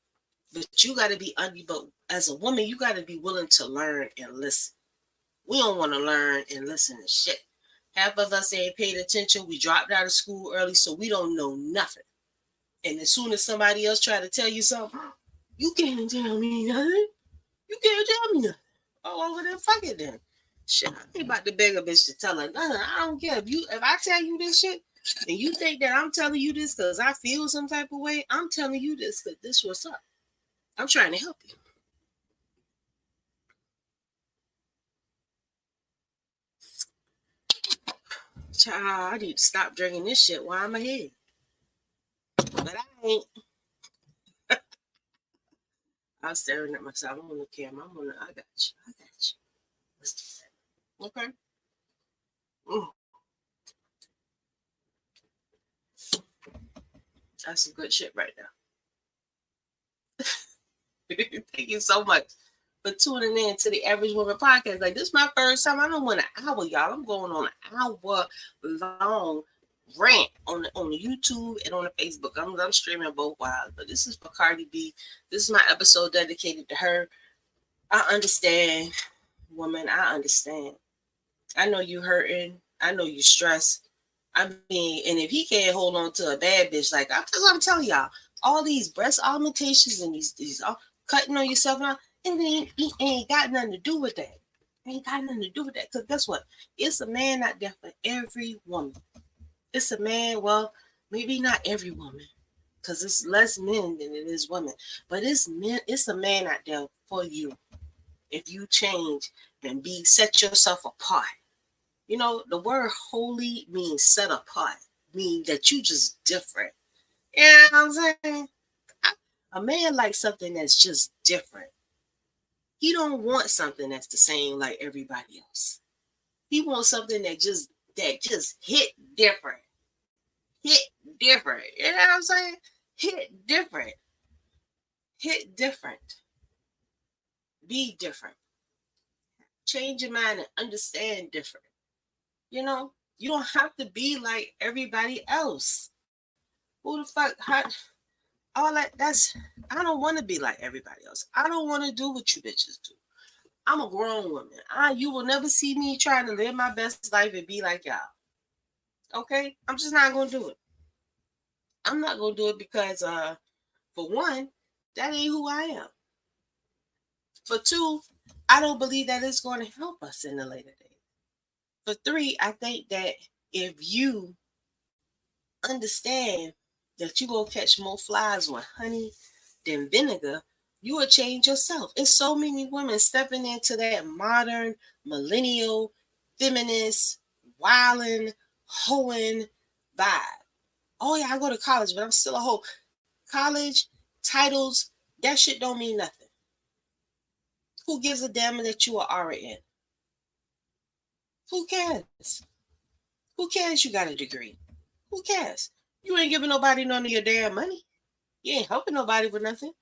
But you gotta be but as a woman, you gotta be willing to learn and listen. We don't want to learn and listen to shit. Half of us ain't paid attention. We dropped out of school early, so we don't know nothing. And as soon as somebody else try to tell you something, you can't tell me nothing. You can't tell me nothing. Oh, over there, fuck it then. Shit, I ain't about to beg a bitch to tell her nothing. I don't care. If I tell you this shit and you think that I'm telling you this because I feel some type of way, I'm telling you this because this what's up. I'm trying to help you. Child, I need to stop drinking this shit while I'm ahead. But I ain't. I was staring at myself. I'm on the camera. I got you. I got you. Let's do that. Okay. Mm, that's some good shit right now. Thank you so much for tuning in to the Average Woman Podcast. Like, this is my first time. I don't want an hour, y'all. I'm going on an hour long rant on the YouTube and on the Facebook. I'm streaming both wild, but this is for Cardi B. This is my episode dedicated to her. I understand, woman. I understand. I know you hurting. I know you stressed. I mean, and if he can't hold on to a bad bitch, like that's what I'm telling y'all, all these breast augmentations and these all cutting on yourself now, and it ain't got nothing to do with that. Ain't got nothing to do with that. Because guess what? It's a man out there for every woman. It's a man, well, maybe not every woman, because it's less men than it is women. But it's a man out there for you. If you change and set yourself apart. You know, the word holy means set apart, means that you just different. You know what I'm saying? A man likes something that's just different. He don't want something that's the same like everybody else. He wants something that just hit different. Hit different. You know what I'm saying? Hit different. Hit different. Be different. Change your mind and understand different. You know, you don't have to be like everybody else. Who the fuck? How, all that? That's. I don't want to be like everybody else. I don't want to do what you bitches do. I'm a grown woman. You will never see me trying to live my best life and be like y'all. Okay, I'm just not gonna do it. I'm not gonna do it because, for one, that ain't who I am. For two, I don't believe that it's going to help us in the later days. For three, I think that if you understand that you gonna catch more flies with honey than vinegar, you will change yourself. It's so many women stepping into that modern, millennial, feminist, wildin', hoeing vibe. Oh yeah, I go to college, but I'm still a hoe. College, titles, that shit don't mean nothing. Who gives a damn that you are RN? Who cares? Who cares you got a degree? Who cares? You ain't giving nobody none of your damn money. You ain't helping nobody with nothing.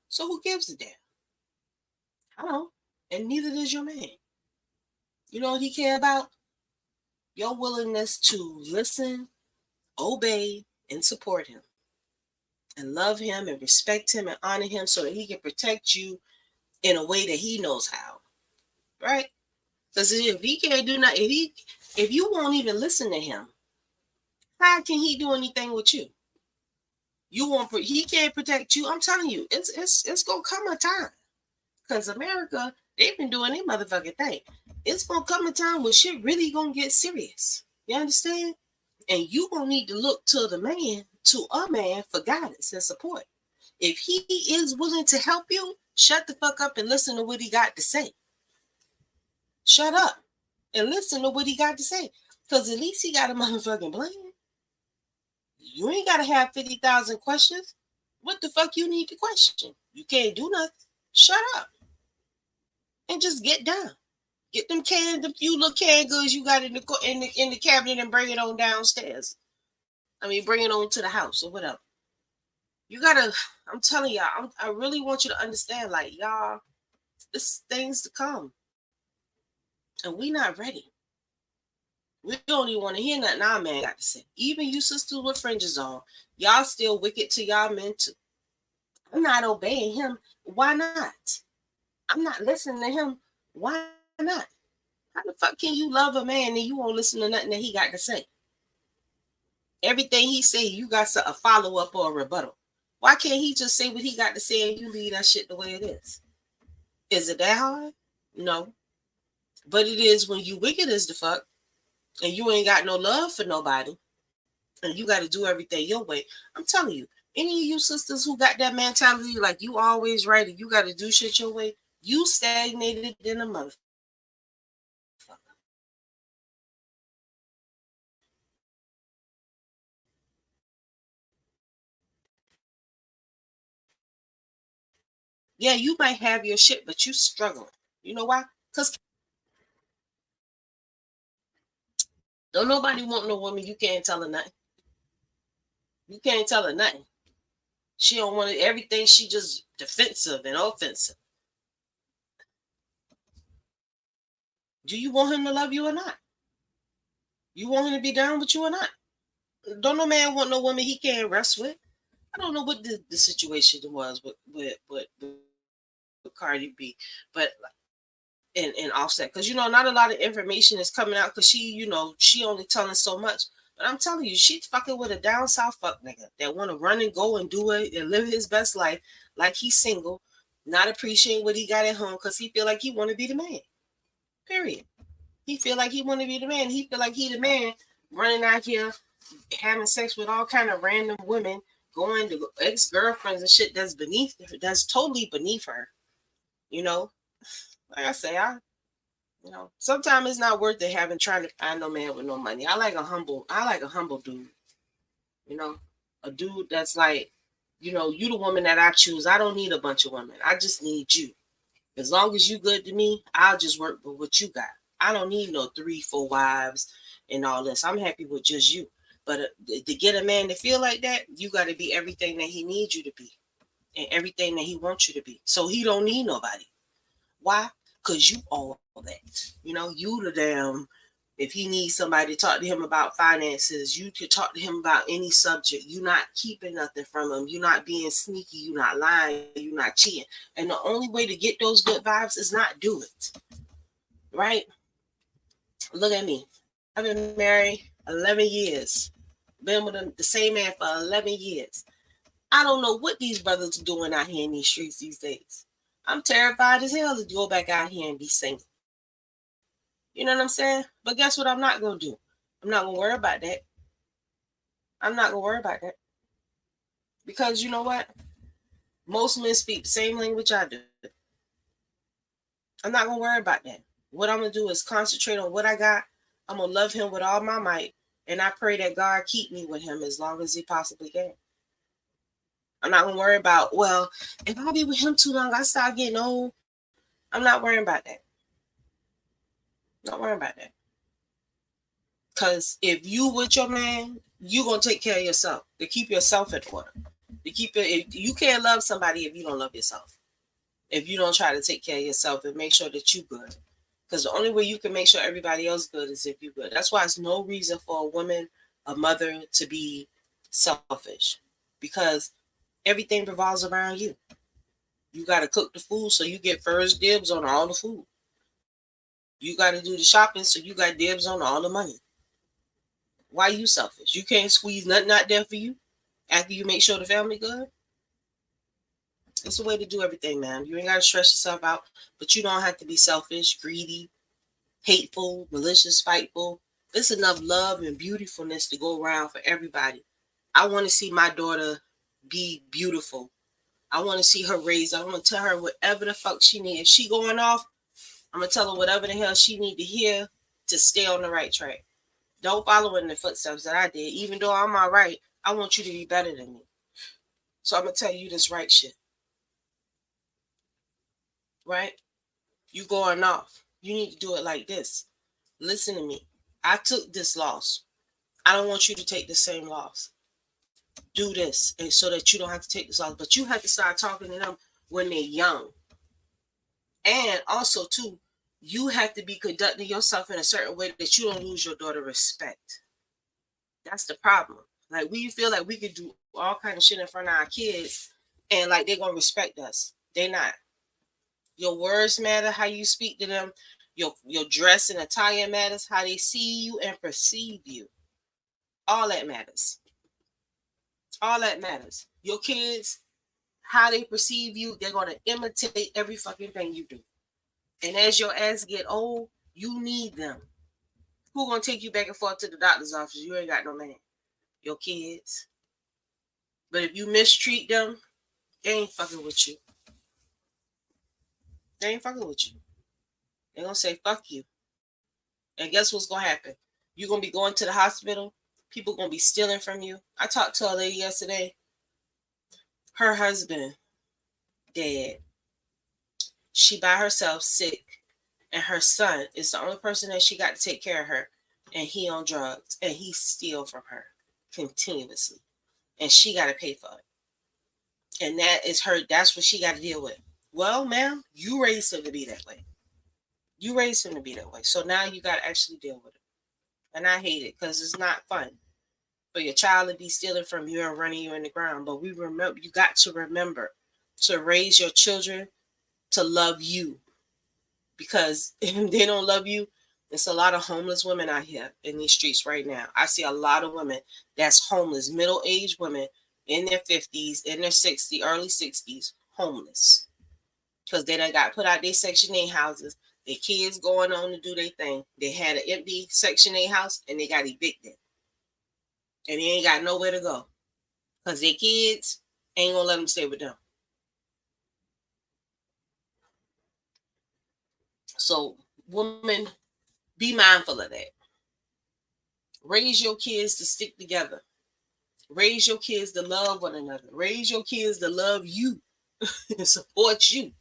So who gives a damn? I don't. And neither does your man. You know what he care about? Your willingness to listen, obey, and support him, and love him and respect him and honor him so that he can protect you in a way that he knows how. Right? Because if he can't do nothing, if you won't even listen to him, how can he do anything with you? You won't. He can't protect you. I'm telling you, it's gonna come a time. Because America, they've been doing their motherfucking thing. It's gonna come a time when shit really gonna get serious. You understand? And you gonna need to look to a man for guidance and support. If he is willing to help you, shut the fuck up and listen to what he got to say. Shut up and listen to what he got to say. Because at least he got a motherfucking plan. You ain't got to have 50,000 questions. What the fuck you need to question? You can't do nothing. Shut up and just get down. Get them the few little canned goods you got in the cabinet and bring it on downstairs. I mean, bring it on to the house or whatever. You gotta. I'm telling y'all. I really want you to understand, like y'all, this things to come, and we not ready. We don't even want to hear nothing our man got to say. Even you sisters with fringes on, y'all still wicked to y'all men too. I'm not obeying him. Why not? I'm not listening to him. Why not? How the fuck can you love a man and you won't listen to nothing that he got to say? Everything he say, you got a follow up or a rebuttal. Why can't he just say what he got to say and you leave that shit the way it is? Is it that hard? No. But it is when you wicked as the fuck and you ain't got no love for nobody and you got to do everything your way. I'm telling you, any of you sisters who got that mentality like you always right and you got to do shit your way, you stagnated in a motherfucker. Yeah, you might have your shit, but you struggling. You know why? Because don't nobody want no woman you can't tell her nothing. You can't tell her nothing. She don't want everything. She just defensive and offensive. Do you want him to love you or not? You want him to be down with you or not? Don't no man want no woman he can't rest with. I don't know what the situation was with Cardi B, but and Offset, because not a lot of information is coming out because she only telling so much. But I'm telling you, she's fucking with a down south fuck nigga that want to run and go and do it and live his best life like he's single, not appreciate what he got at home because he feel like he want to be the man. Period. He feel like he want to be the man. He feel like he the man running out here having sex with all kind of random women, going to ex-girlfriends and shit that's beneath her, that's totally beneath her. Like I say, sometimes it's not worth it having trying to find no man with no money. I like a humble dude. You know, a dude that's like, you the woman that I choose. I don't need a bunch of women. I just need you. As long as you good to me, I'll just work with what you got. I don't need no 3, 4 wives and all this. I'm happy with just you. But to get a man to feel like that, you got to be everything that he needs you to be and everything that he wants you to be. So he don't need nobody. Why? Because you all that. You the damn. If he needs somebody to talk to him about finances, you could talk to him about any subject. You're not keeping nothing from him. You're not being sneaky. You're not lying. You're not cheating. And the only way to get those good vibes is not do it. Right? Look at me. I've been married 11 years. Been with the same man for 11 years. I don't know what these brothers are doing out here in these streets these days. I'm terrified as hell to go back out here and be single. You know what I'm saying? But guess what I'm not going to do? I'm not going to worry about that. I'm not going to worry about that. Because you know what? Most men speak the same language I do. I'm not going to worry about that. What I'm going to do is concentrate on what I got. I'm going to love him with all my might. And I pray that God keep me with him as long as he possibly can. I'm not going to worry about, well, if I be with him too long, I start getting old. I'm not worrying about that. Not worrying about that. Because if you with your man, you going to take care of yourself. To keep yourself in order. To keep it, you can't love somebody if you don't love yourself. If you don't try to take care of yourself and make sure that you good. Because the only way you can make sure everybody else good is if you good. That's why it's no reason for a woman, a mother, to be selfish. Because everything revolves around you. You got to cook the food so you get first dibs on all the food. You got to do the shopping so you got dibs on all the money. Why you selfish? You can't squeeze nothing out there for you after you make sure the family good. It's a way to do everything, man. You ain't got to stress yourself out, but you don't have to be selfish, greedy, hateful, malicious, spiteful. There's enough love and beautifulness to go around for everybody. I want to see my daughter be beautiful. I want to see her raised. I want to tell her whatever the fuck she needs. If she going off, I'm going to tell her whatever the hell she need to hear to stay on the right track. Don't follow in the footsteps that I did. Even though I'm all right, I want you to be better than me. So I'm going to tell you this right shit. Right? You going off. You need to do it like this. Listen to me. I took this loss. I don't want you to take the same loss. Do this, and so that you don't have to take this loss. But you have to start talking to them when they're young. And also, too, you have to be conducting yourself in a certain way that you don't lose your daughter respect. That's the problem. Like, we feel like we could do all kind of shit in front of our kids, and like they're gonna respect us. They're not. Your words matter, how you speak to them. Your dress and attire matters, how they see you and perceive you. All that matters. All that matters. Your kids, how they perceive you, they're gonna imitate every fucking thing you do. And as your ass get old, you need them. Who gonna take you back and forth to the doctor's office? You ain't got no man. Your kids. But if you mistreat them, they ain't fucking with you. They ain't fucking with you. They're gonna say fuck you. And guess what's gonna happen? You're gonna be going to the hospital. People gonna be stealing from you. I talked to a lady yesterday. Her husband dead. She by herself, sick, and her son is the only person that she got to take care of her. And he on drugs, and he steal from her continuously, and she got to pay for it. And that is her. That's what she got to deal with. Well, ma'am, you raised him to be that way. You raised him to be that way. So now you got to actually deal with it. And I hate it because it's not fun for your child to be stealing from you and running you in the ground. But you got to remember to raise your children to love you, because if they don't love you, there's a lot of homeless women out here in these streets right now. I see a lot of women that's homeless, middle-aged women in their 50s, in their 60s, early 60s, homeless. Because they done got put out their Section 8 houses. Their kids going on to do their thing. They had an empty Section 8 house and they got evicted. And they ain't got nowhere to go. Because their kids ain't going to let them stay with them. So, women, be mindful of that. Raise your kids to stick together. Raise your kids to love one another. Raise your kids to love you and support you.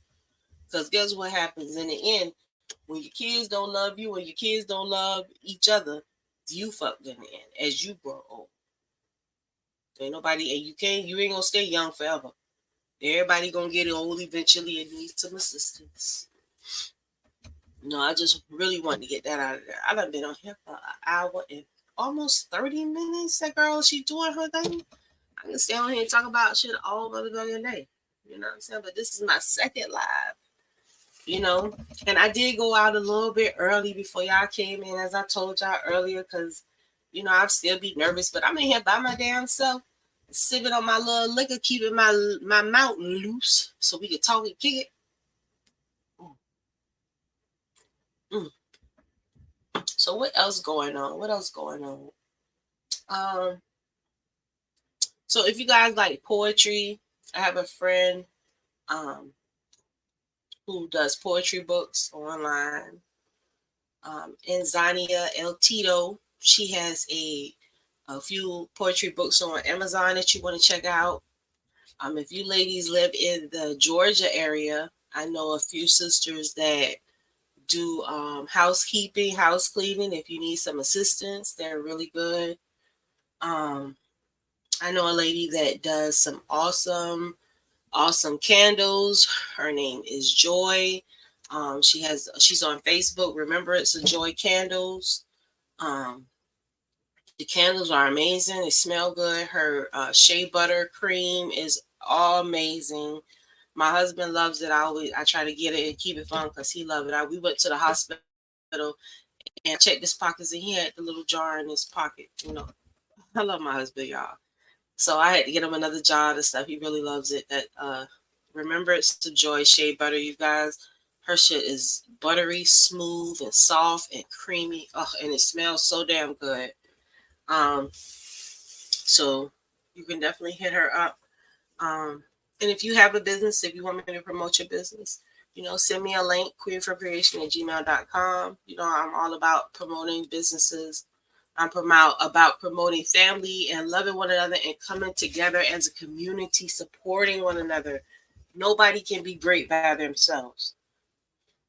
Because guess what happens in the end? When your kids don't love you and your kids don't love each other, you fucked in the end as you grow old. Ain't nobody, and you ain't gonna stay young forever. Everybody gonna get old eventually and need some assistance. No, I just really want to get that out of there. I done been on here for an hour and almost 30 minutes. That girl, she doing her thing. I can stay on here and talk about shit all motherfucking day. You know what I'm saying? But this is my second live. You know, and I did go out a little bit early before y'all came in, as I told y'all earlier, because, you know, I'd still be nervous, but I'm in here by my damn self, sipping on my little liquor, keeping my mountain loose so we can talk and kick it. So what else going on? So if you guys like poetry, I have a friend who does poetry books online. Zania El Tito. She has a few poetry books on Amazon that you want to check out. If you ladies live in the Georgia area, I know a few sisters that do housekeeping, house cleaning. If you need some assistance, they're really good. I know a lady that does some awesome candles. Her name is Joy. She's on Facebook. Remembrance of Joy Candles. Um, the candles are amazing. They smell good. Her shea butter cream is all amazing. My husband loves it. I try to get it and keep it fun because he loves it. We went to the hospital and checked his pockets, and he had the little jar in his pocket. I love my husband, y'all. So I had to get him another jar of stuff. He really loves it. That Remembrance to Joy Shea Butter, you guys. Her shit is buttery, smooth, and soft and creamy. Oh, and it smells so damn good. So you can definitely hit her up. And if you have a business, if you want me to promote your business, send me a link, queenforcreation@gmail.com. I'm all about promoting businesses. I'm about promoting family and loving one another and coming together as a community, supporting one another. Nobody can be great by themselves,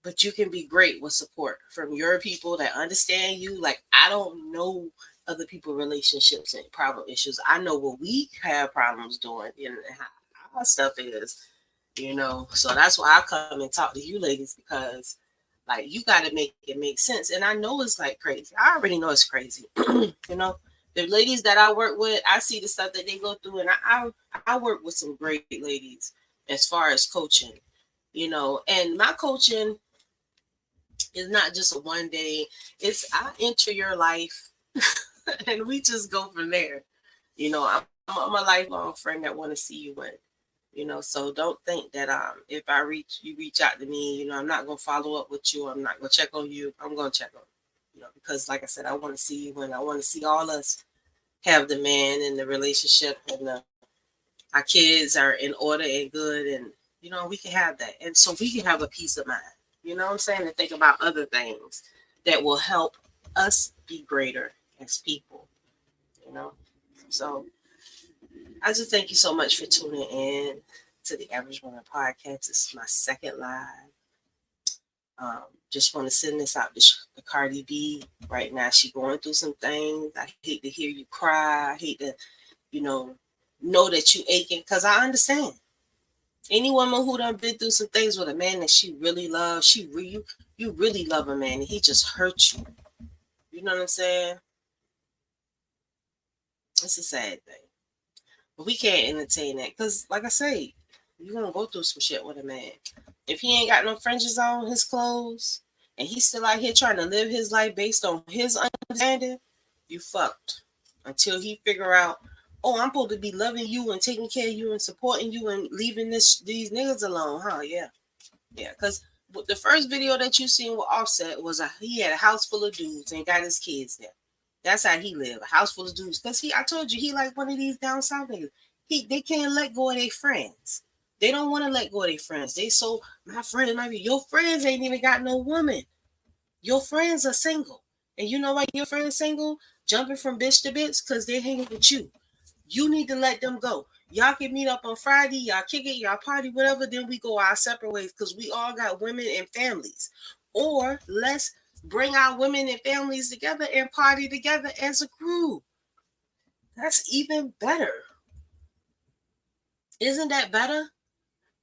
but you can be great with support from your people that understand you. Like, I don't know other people's relationships and problem issues. I know what we have problems doing and how our stuff is, So that's why I come and talk to you ladies, because like, you got to make it make sense. And I know it's like crazy. I already know it's crazy. The ladies that I work with, I see the stuff that they go through, and I work with some great ladies as far as coaching, and my coaching is not just a one day. It's I enter your life and we just go from there. I'm a lifelong friend that want to see you win. So don't think that if you reach out to me, I'm not gonna follow up with you. I'm not gonna check on you. I'm gonna check on because like I said, I want to see you win. I want to see all us have the man and the relationship, and our kids are in order and good, and we can have that, and so we can have a peace of mind. You know what I'm saying? And think about other things that will help us be greater as people. So I just thank you so much for tuning in to the Average Woman Podcast. This is my second live. Just want to send this out to Cardi B. Right now, she going through some things. I hate to hear you cry. I hate to, know that you aching, because I understand. Any woman who done been through some things with a man that she really loves, you really love a man and he just hurt you. You know what I'm saying? It's a sad thing. But we can't entertain that because, like I say, you're going to go through some shit with a man. If he ain't got no fringes on his clothes and he's still out here trying to live his life based on his understanding, you fucked. Until he figure out, oh, I'm supposed to be loving you and taking care of you and supporting you and leaving these niggas alone, huh? Yeah. Yeah, because the first video that you seen with Offset was he had a house full of dudes and got his kids there. That's how he lived, a house full of dudes. Because I told you, he like one of these down south niggas. They can't let go of their friends. They don't want to let go of their friends. My friend might be, your friends ain't even got no woman. Your friends are single. And you know why your friends single? Jumping from bitch to bitch? Because they're hanging with you. You need to let them go. Y'all can meet up on Friday, y'all kick it, y'all party, whatever, then we go our separate ways because we all got women and families. Or let's bring our women and families together and party together as a group. That's even better. Isn't that better?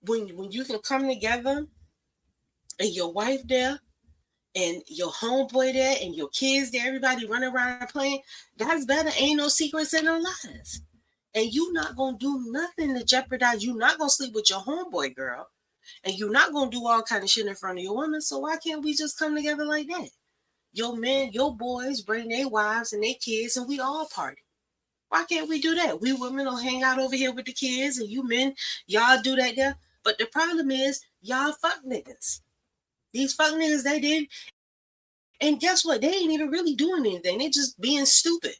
When you can come together and your wife there and your homeboy there and your kids there, everybody running around playing, that's better. Ain't no secrets and no lies. And you not gonna do nothing to jeopardize. You not gonna sleep with your homeboy girl, and you're not gonna do all kind of shit in front of your woman. So why can't we just come together like that? Your men, your boys bring their wives and their kids, and we all party. Why can't we do that? We women will hang out over here with the kids, and you men, y'all do that there. But the problem is, y'all fuck niggas. These fuck niggas, they did, and guess what? They ain't even really doing anything. They just being stupid,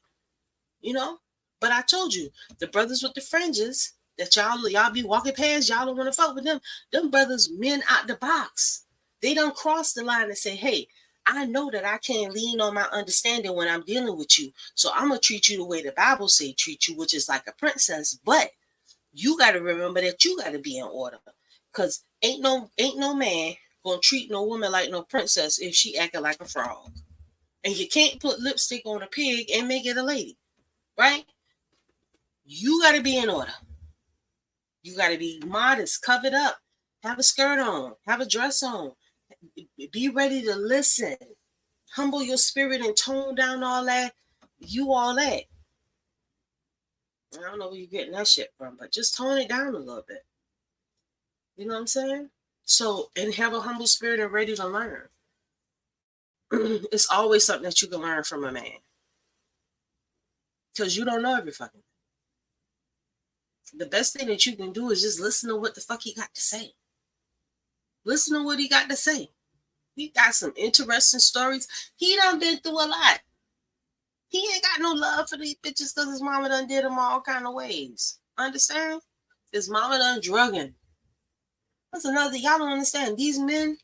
you know. But I told you, the brothers with the fringes that y'all be walking past, y'all don't want to fuck with them. Them brothers, men out the box. They don't cross the line and say, hey, I know that I can't lean on my understanding when I'm dealing with you. So I'm going to treat you the way the Bible say treat you, which is like a princess. But you got to remember that you got to be in order. Because ain't no man going to treat no woman like no princess if she acting like a frog. And you can't put lipstick on a pig and make it a lady. Right? You got to be in order. You got to be modest, covered up, have a skirt on, have a dress on, Be ready to listen. Humble your spirit and tone down all that. All that. I don't know where you're getting that shit from, but just tone it down a little bit. You know what I'm saying? So, and have a humble spirit and ready to learn. It's always something that you can learn from a man. Because you don't know every fucking thing. The best thing that you can do is just listen to what the fuck he got to say. Listen to what he got to say. He got some interesting stories. He done been through a lot. He ain't got no love for these bitches because his mama done did him all kind of ways. Understand? His mama done drugging. That's another y'all don't understand. These men,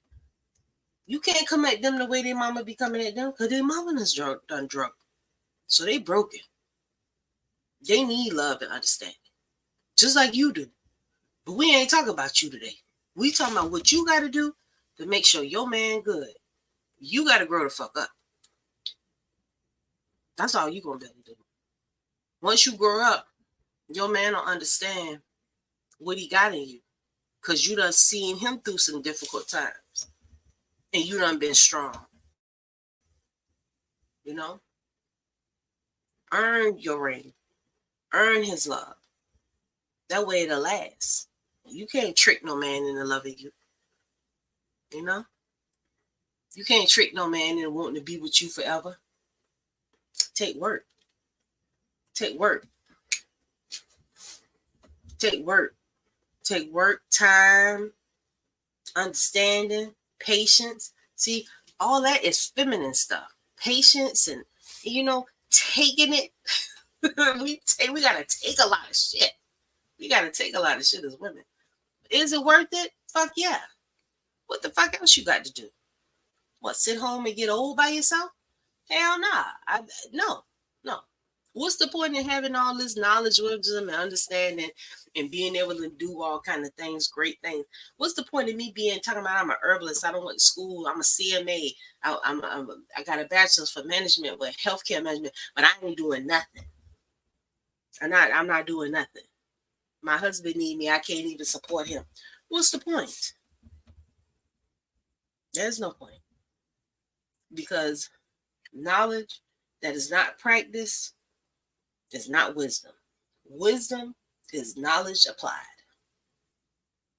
you can't come at them the way their mama be coming at them because their mama done drug. So they broken. They need love and understanding. Just like you do. But we ain't talking about you today. We talking about what you got to do to make sure your man good. You got to grow the fuck up. That's all you going to be able to do. Once you grow up, your man will understand what he got in you. Because you done seen him through some difficult times. And you done been strong. You know? Earn your ring. Earn his love. That way it'll last. You can't trick no man into loving you. You know? You can't trick no man into wanting to be with you forever. Take work. Take work. Take work. Take work, time, understanding, patience. See, all that is feminine stuff. Patience and, taking it. we got to take a lot of shit. We got to take a lot of shit as women. Is it worth it? Fuck yeah. What the fuck else you got to do? What, sit home and get old by yourself? Hell nah. No. What's the point in having all this knowledge, wisdom, and understanding and being able to do all kind of things, great things? What's the point of me talking about I'm an herbalist, I don't went to school, I'm a CMA, I got a bachelor's for management with healthcare management, but I ain't doing nothing. I'm not doing nothing. My husband need me, I can't even support him. What's the point? There's no point. Because knowledge that is not practiced is not wisdom. Wisdom is knowledge applied.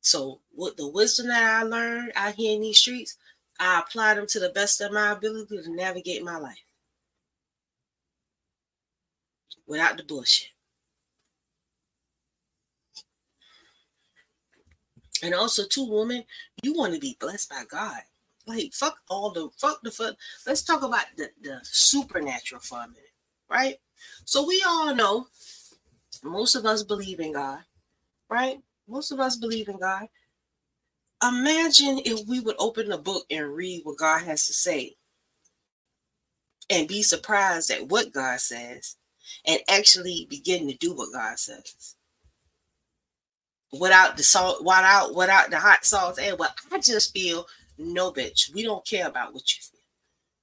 So with the wisdom that I learned out here in these streets, I apply them to the best of my ability to navigate my life. Without the bullshit. And also too, woman, you want to be blessed by God. Like fuck the fuck. Let's talk about the supernatural for a minute. Right? So we all know most of us believe in God, right? Most of us believe in God. Imagine if we would open the book and read what God has to say and be surprised at what God says and actually begin to do what God says. Without the salt, without the hot sauce, and what I just feel, no bitch, we don't care about what you feel.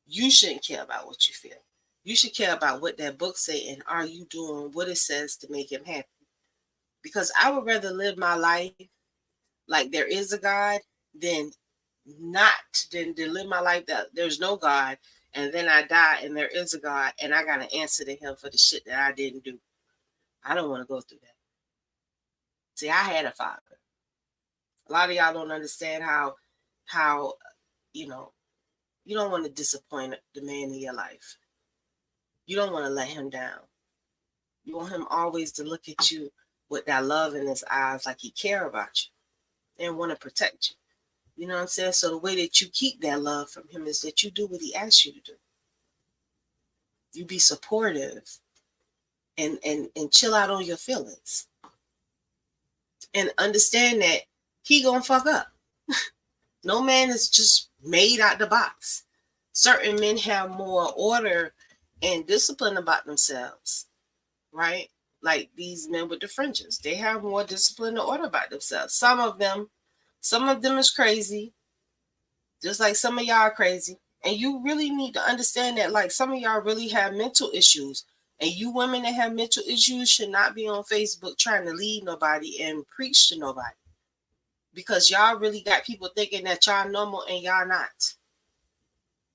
You shouldn't care about what you feel. You should care about what that book say and are you doing what it says to make him happy. Because I would rather live my life like there is a God than live my life that there's no God and then I die and there is a God and I got to answer to him for the shit that I didn't do. I don't want to go through that. See, I had a father. A lot of y'all don't understand how you don't want to disappoint the man in your life. You don't want to let him down. You want him always to look at you with that love in his eyes, like he care about you and want to protect you. You know what I'm saying? So the way that you keep that love from him is that you do what he asks you to do. You be supportive and chill out on your feelings. And understand that he gonna fuck up. No man is just made out the box. Certain men have more order and discipline about themselves, right? Like these men with the fringes. They have more discipline and order about themselves. Some of them is crazy. Just like some of y'all are crazy. And you really need to understand that like some of y'all really have mental issues. And you women that have mental issues should not be on Facebook trying to lead nobody and preach to nobody. because y'all really got people thinking that y'all normal and y'all not.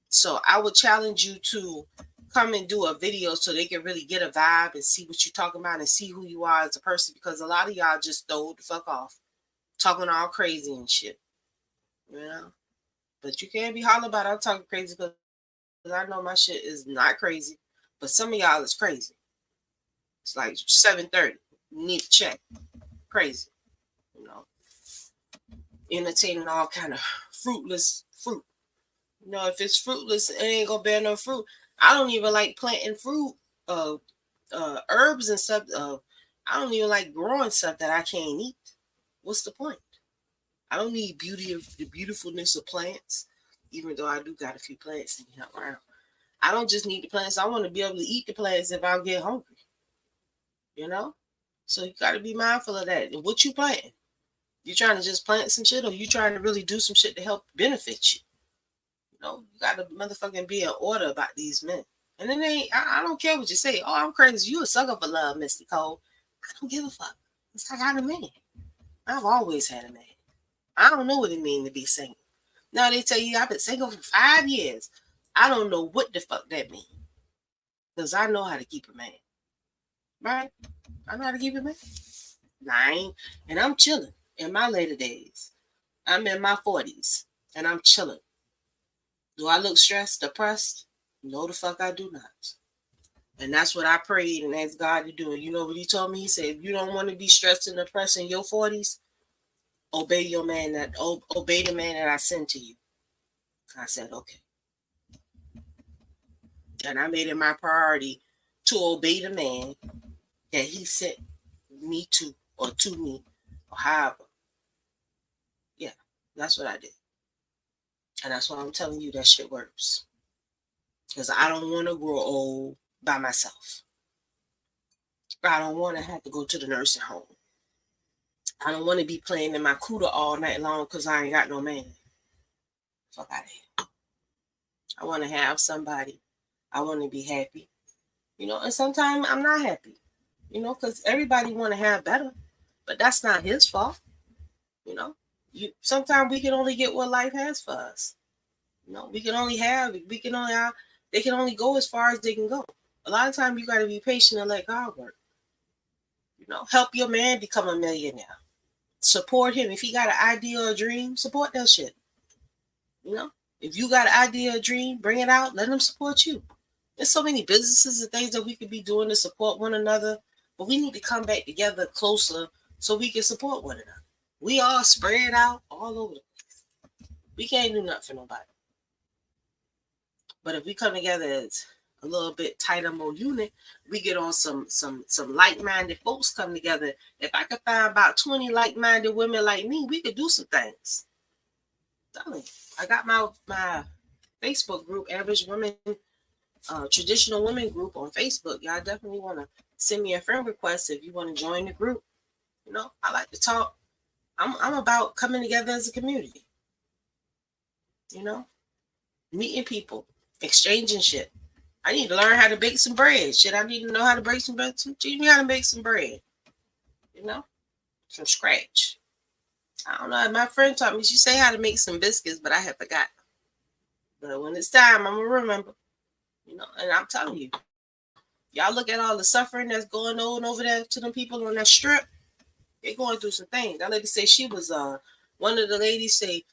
So I would challenge you to come and do a video so they can really get a vibe and see what you're talking about and see who you are as a person, because a lot of y'all just throw the fuck off, talking all crazy and shit, you know. But you can't be hollering about I'm talking crazy because I know my shit is not crazy, but some of y'all is crazy. It's like 7:30, you need to check, crazy, you know, entertaining all kind of fruitless fruit. You know, if it's fruitless, it ain't gonna bear no fruit. I don't even like planting fruit, herbs and stuff. I don't even like growing stuff that I can't eat. What's the point? I don't need the beautifulness of plants, even though I do got a few plants in here around. I don't just need the plants. I want to be able to eat the plants if I get hungry. You know, so you got to be mindful of that. And what you planting? You trying to just plant some shit, or you trying to really do some shit to help benefit you? You know, you got to motherfucking be in order about these men. And then I don't care what you say. Oh, I'm crazy. You a sucker for love, Mr. Cole. I don't give a fuck. It's like I got a man. I've always had a man. I don't know what it means to be single. Now they tell you I've been single for 5 years. I don't know what the fuck that means. Because I know how to keep a man. Right? I know how to keep a man. And I'm chilling in my later days. I'm in my 40s and I'm chilling. Do I look stressed, depressed? No, the fuck I do not. And that's what I prayed and asked God to do. And you know what he told me? He said, if you don't want to be stressed and depressed in your 40s, obey your man obey the man that I send to you. I said, okay. And I made it my priority to obey the man that he sent me to, or to me, or however. Yeah, that's what I did. And that's why I'm telling you that shit works. Because I don't want to grow old by myself. I don't want to have to go to the nursing home. I don't want to be playing in my cooter all night long because I ain't got no man. Fuck out of here. I want to have somebody. I want to be happy. You know, and sometimes I'm not happy. You know, because everybody want to have better. But that's not his fault. You know, sometimes we can only get what life has for us. You know, they can only go as far as they can go. A lot of times you got to be patient and let God work. You know, help your man become a millionaire. Support him. If he got an idea or a dream, support that shit. You know, if you got an idea or a dream, bring it out. Let them support you. There's so many businesses and things that we could be doing to support one another, but we need to come back together closer so we can support one another. We all spread out all over the place. We can't do nothing for nobody. But if we come together as a little bit tighter, more unit, we get on some like-minded folks come together. If I could find about 20 like-minded women like me, we could do some things. I got my Facebook group, Average Women, Traditional Women group on Facebook. Y'all definitely want to send me a friend request if you want to join the group. You know, I like to talk. I'm about coming together as a community. You know, meeting people, exchanging shit. I need to learn how to bake some bread. Shit, I need to know how to bake some bread. Teach me how to make some bread. You know, from scratch. I don't know. My friend taught me. She say how to make some biscuits, but I have forgot. But when it's time, I'm gonna remember. You know, and I'm telling you, y'all look at all the suffering that's going on over there to them people on that strip. They're going through some things. That lady say she was one of the ladies say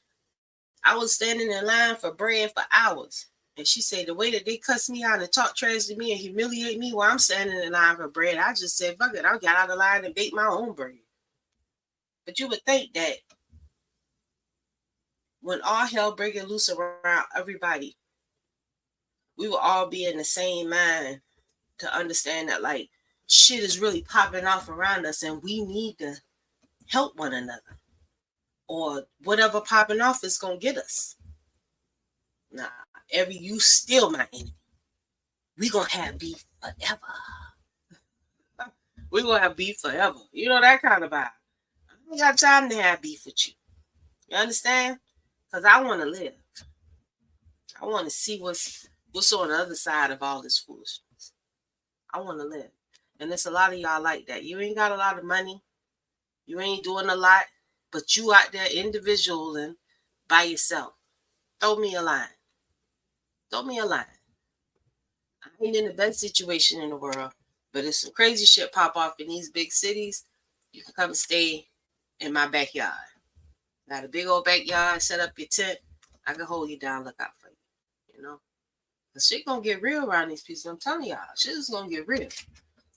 I was standing in line for bread for hours. And she said the way that they cuss me out and talk trash to me and humiliate me while I'm standing in line for bread, I just said, fuck it, I got out of line and baked my own bread. But you would think that when all hell breaking loose around everybody, we will all be in the same mind to understand that like shit is really popping off around us and we need to help one another. Or whatever popping off is gonna get us. Nah, you still my enemy. We gonna have beef forever. We gonna have beef forever. You know that kind of vibe. I don't got time to have beef with you. You understand? Because I want to live. I want to see what's on the other side of all this foolishness. I want to live. And there's a lot of y'all like that. You ain't got a lot of money. You ain't doing a lot. but you out there individual and by yourself. Throw me a line. Throw me a line. I ain't in the best situation in the world, but if some crazy shit pop off in these big cities, you can come and stay in my backyard. Got a big old backyard, set up your tent. I can hold you down, look out for you. You know? The shit gonna get real around these people. I'm telling y'all, shit is gonna get real.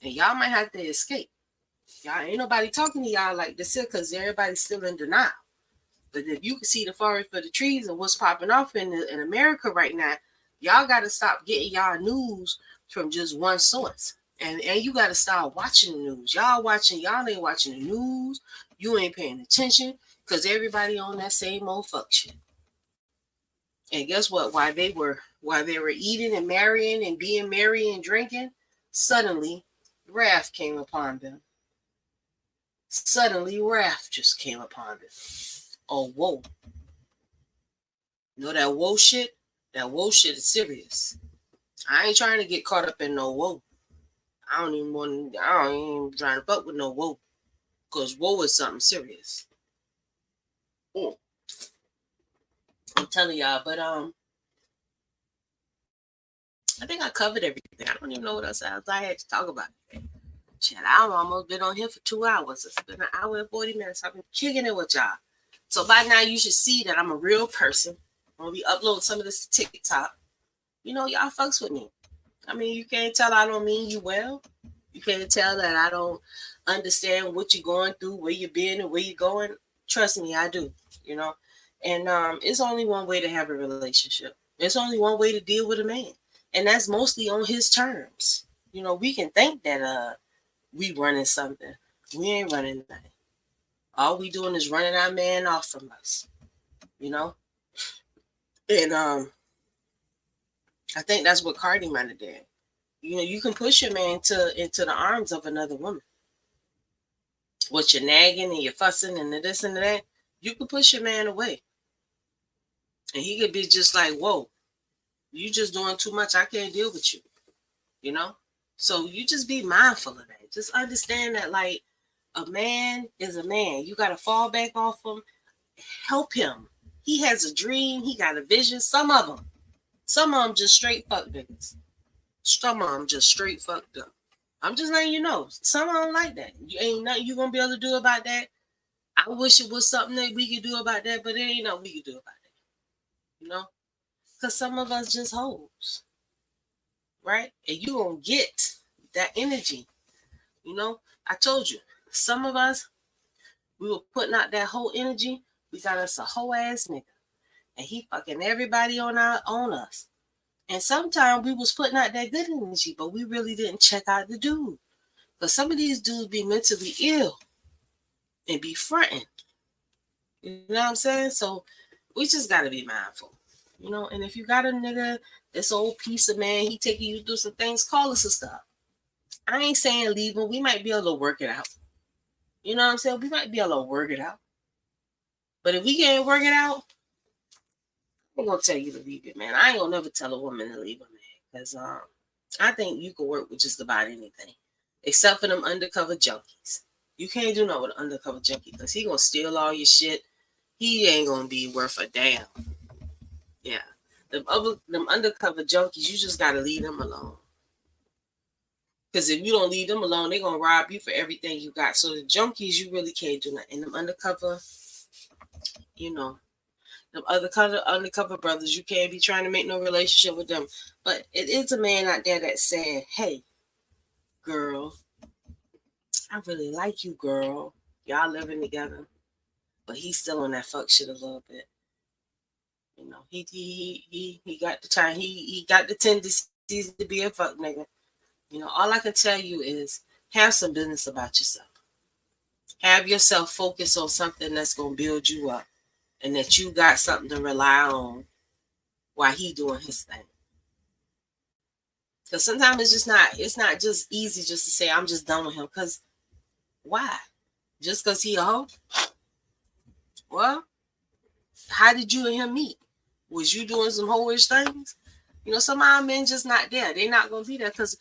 And y'all might have to escape. Y'all ain't nobody talking to y'all like this here because everybody's still in denial. But if you can see the forest for the trees and what's popping off in America right now, y'all got to stop getting y'all news from just one source. And you got to start watching the news. Y'all ain't watching the news. You ain't paying attention because everybody on that same old fuck shit. And guess what? While they were eating and marrying and being merry and drinking, suddenly wrath came upon them. Suddenly wrath just came upon them. Oh, whoa. You know that whoa shit? That whoa shit is serious. I ain't trying to get caught up in no whoa. I ain't even trying to fuck with no whoa. Because whoa is something serious. I'm telling y'all, but I think I covered everything. I don't even know what else I had to talk about today. Shit, I've almost been on here for 2 hours. It's been an hour and 40 minutes. I've been kicking it with y'all. So by now you should see that I'm a real person. I'm gonna be uploading some of this to TikTok. You know, y'all fucks with me. I mean, you can't tell I don't mean you well. You can't tell that I don't understand what you're going through, where you've been, and where you're going. Trust me, I do. You know, and it's only one way to have a relationship. There's only one way to deal with a man, and that's mostly on his terms. You know, we can think that we running something. We ain't running nothing. All we doing is running our man off from us. You know, and I think that's what Cardi might have did. You know, you can push your man into the arms of another woman. What you're nagging and you're fussing and the this and the that, you can push your man away. And he could be just like, whoa, you just doing too much. I can't deal with you. You know? So you just be mindful of that. Just understand that, like, a man is a man. You got to fall back off him. Help him. He has a dream. He got a vision. Some of them just straight fuck niggas. Some of them just straight fucked up. I'm just letting you know. Some of them like that. You ain't nothing you gonna be able to do about that. I wish it was something that we could do about that, but it ain't nothing we could do about that. You know? Because some of us just hoes. Right? And you gonna get that energy. You know? I told you. Some of us, we were putting out that whole energy. We got us a whole ass nigga. And he fucking everybody on us. And sometimes we was putting out that good energy, but we really didn't check out the dude. But some of these dudes be mentally ill and be fronting. You know what I'm saying? So we just got to be mindful. You know, and if you got a nigga, this old piece of man, he taking you through some things, call us and stuff. I ain't saying leave him. We might be able to work it out. You know what I'm saying? We might be able to work it out. But if we can't work it out, I ain't gonna tell you to leave it, man. I ain't gonna never tell a woman to leave a man. Because I think you can work with just about anything. Except for them undercover junkies. You can't do nothing with an undercover junkie because he gonna steal all your shit. He ain't gonna be worth a damn. Yeah. Them undercover junkies, you just gotta leave them alone. Because if you don't leave them alone, they're gonna rob you for everything you got. So the junkies, you really can't do nothing. And them undercover, you know, them undercover brothers, you can't be trying to make no relationship with them. But it is a man out there that said, hey, girl, I really like you, girl. Y'all living together. But he's still on that fuck shit a little bit. You know, he got the time. He got the tendencies to be a fuck nigga. You know, all I can tell you is have some business about yourself. Have yourself focus on something that's gonna build you up, and that you got something to rely on while he doing his thing. Because sometimes it's not just easy just to say I'm just done with him. Because why? Just because he a hoe? Well, how did you and him meet? Was you doing some hoish things? You know, some of our men just not there. They're not going to be there because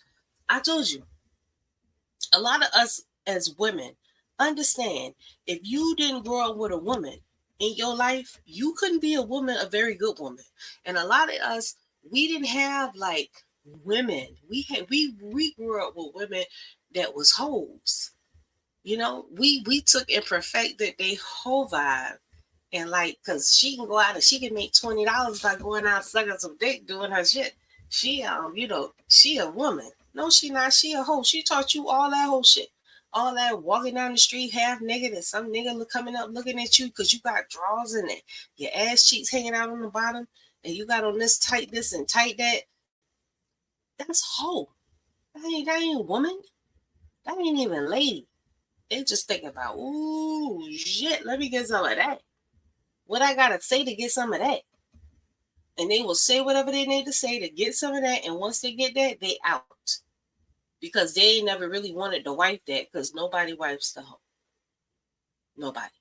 I told you, a lot of us as women, Understand, if you didn't grow up with a woman in your life, you couldn't be a very good woman. And a lot of us, we didn't have like women. We grew up with women that was hoes. We took and perfected they whole vibe. And like, cause she can go out and she can make $20 by going out sucking some dick doing her shit. She a woman. No, she not. She a hoe. She taught you all that whole shit. All that walking down the street half naked and some nigga coming up looking at you because you got drawers in it. Your ass cheeks hanging out on the bottom and you got on this tight this and tight that. That's hoe. That ain't woman. That ain't even lady. They just think about, ooh, shit, let me get some of that. What I gotta say to get some of that? And they will say whatever they need to say to get some of that. And once they get that, they out. Because they ain't never really wanted to wipe that because nobody wipes the hoe. Nobody.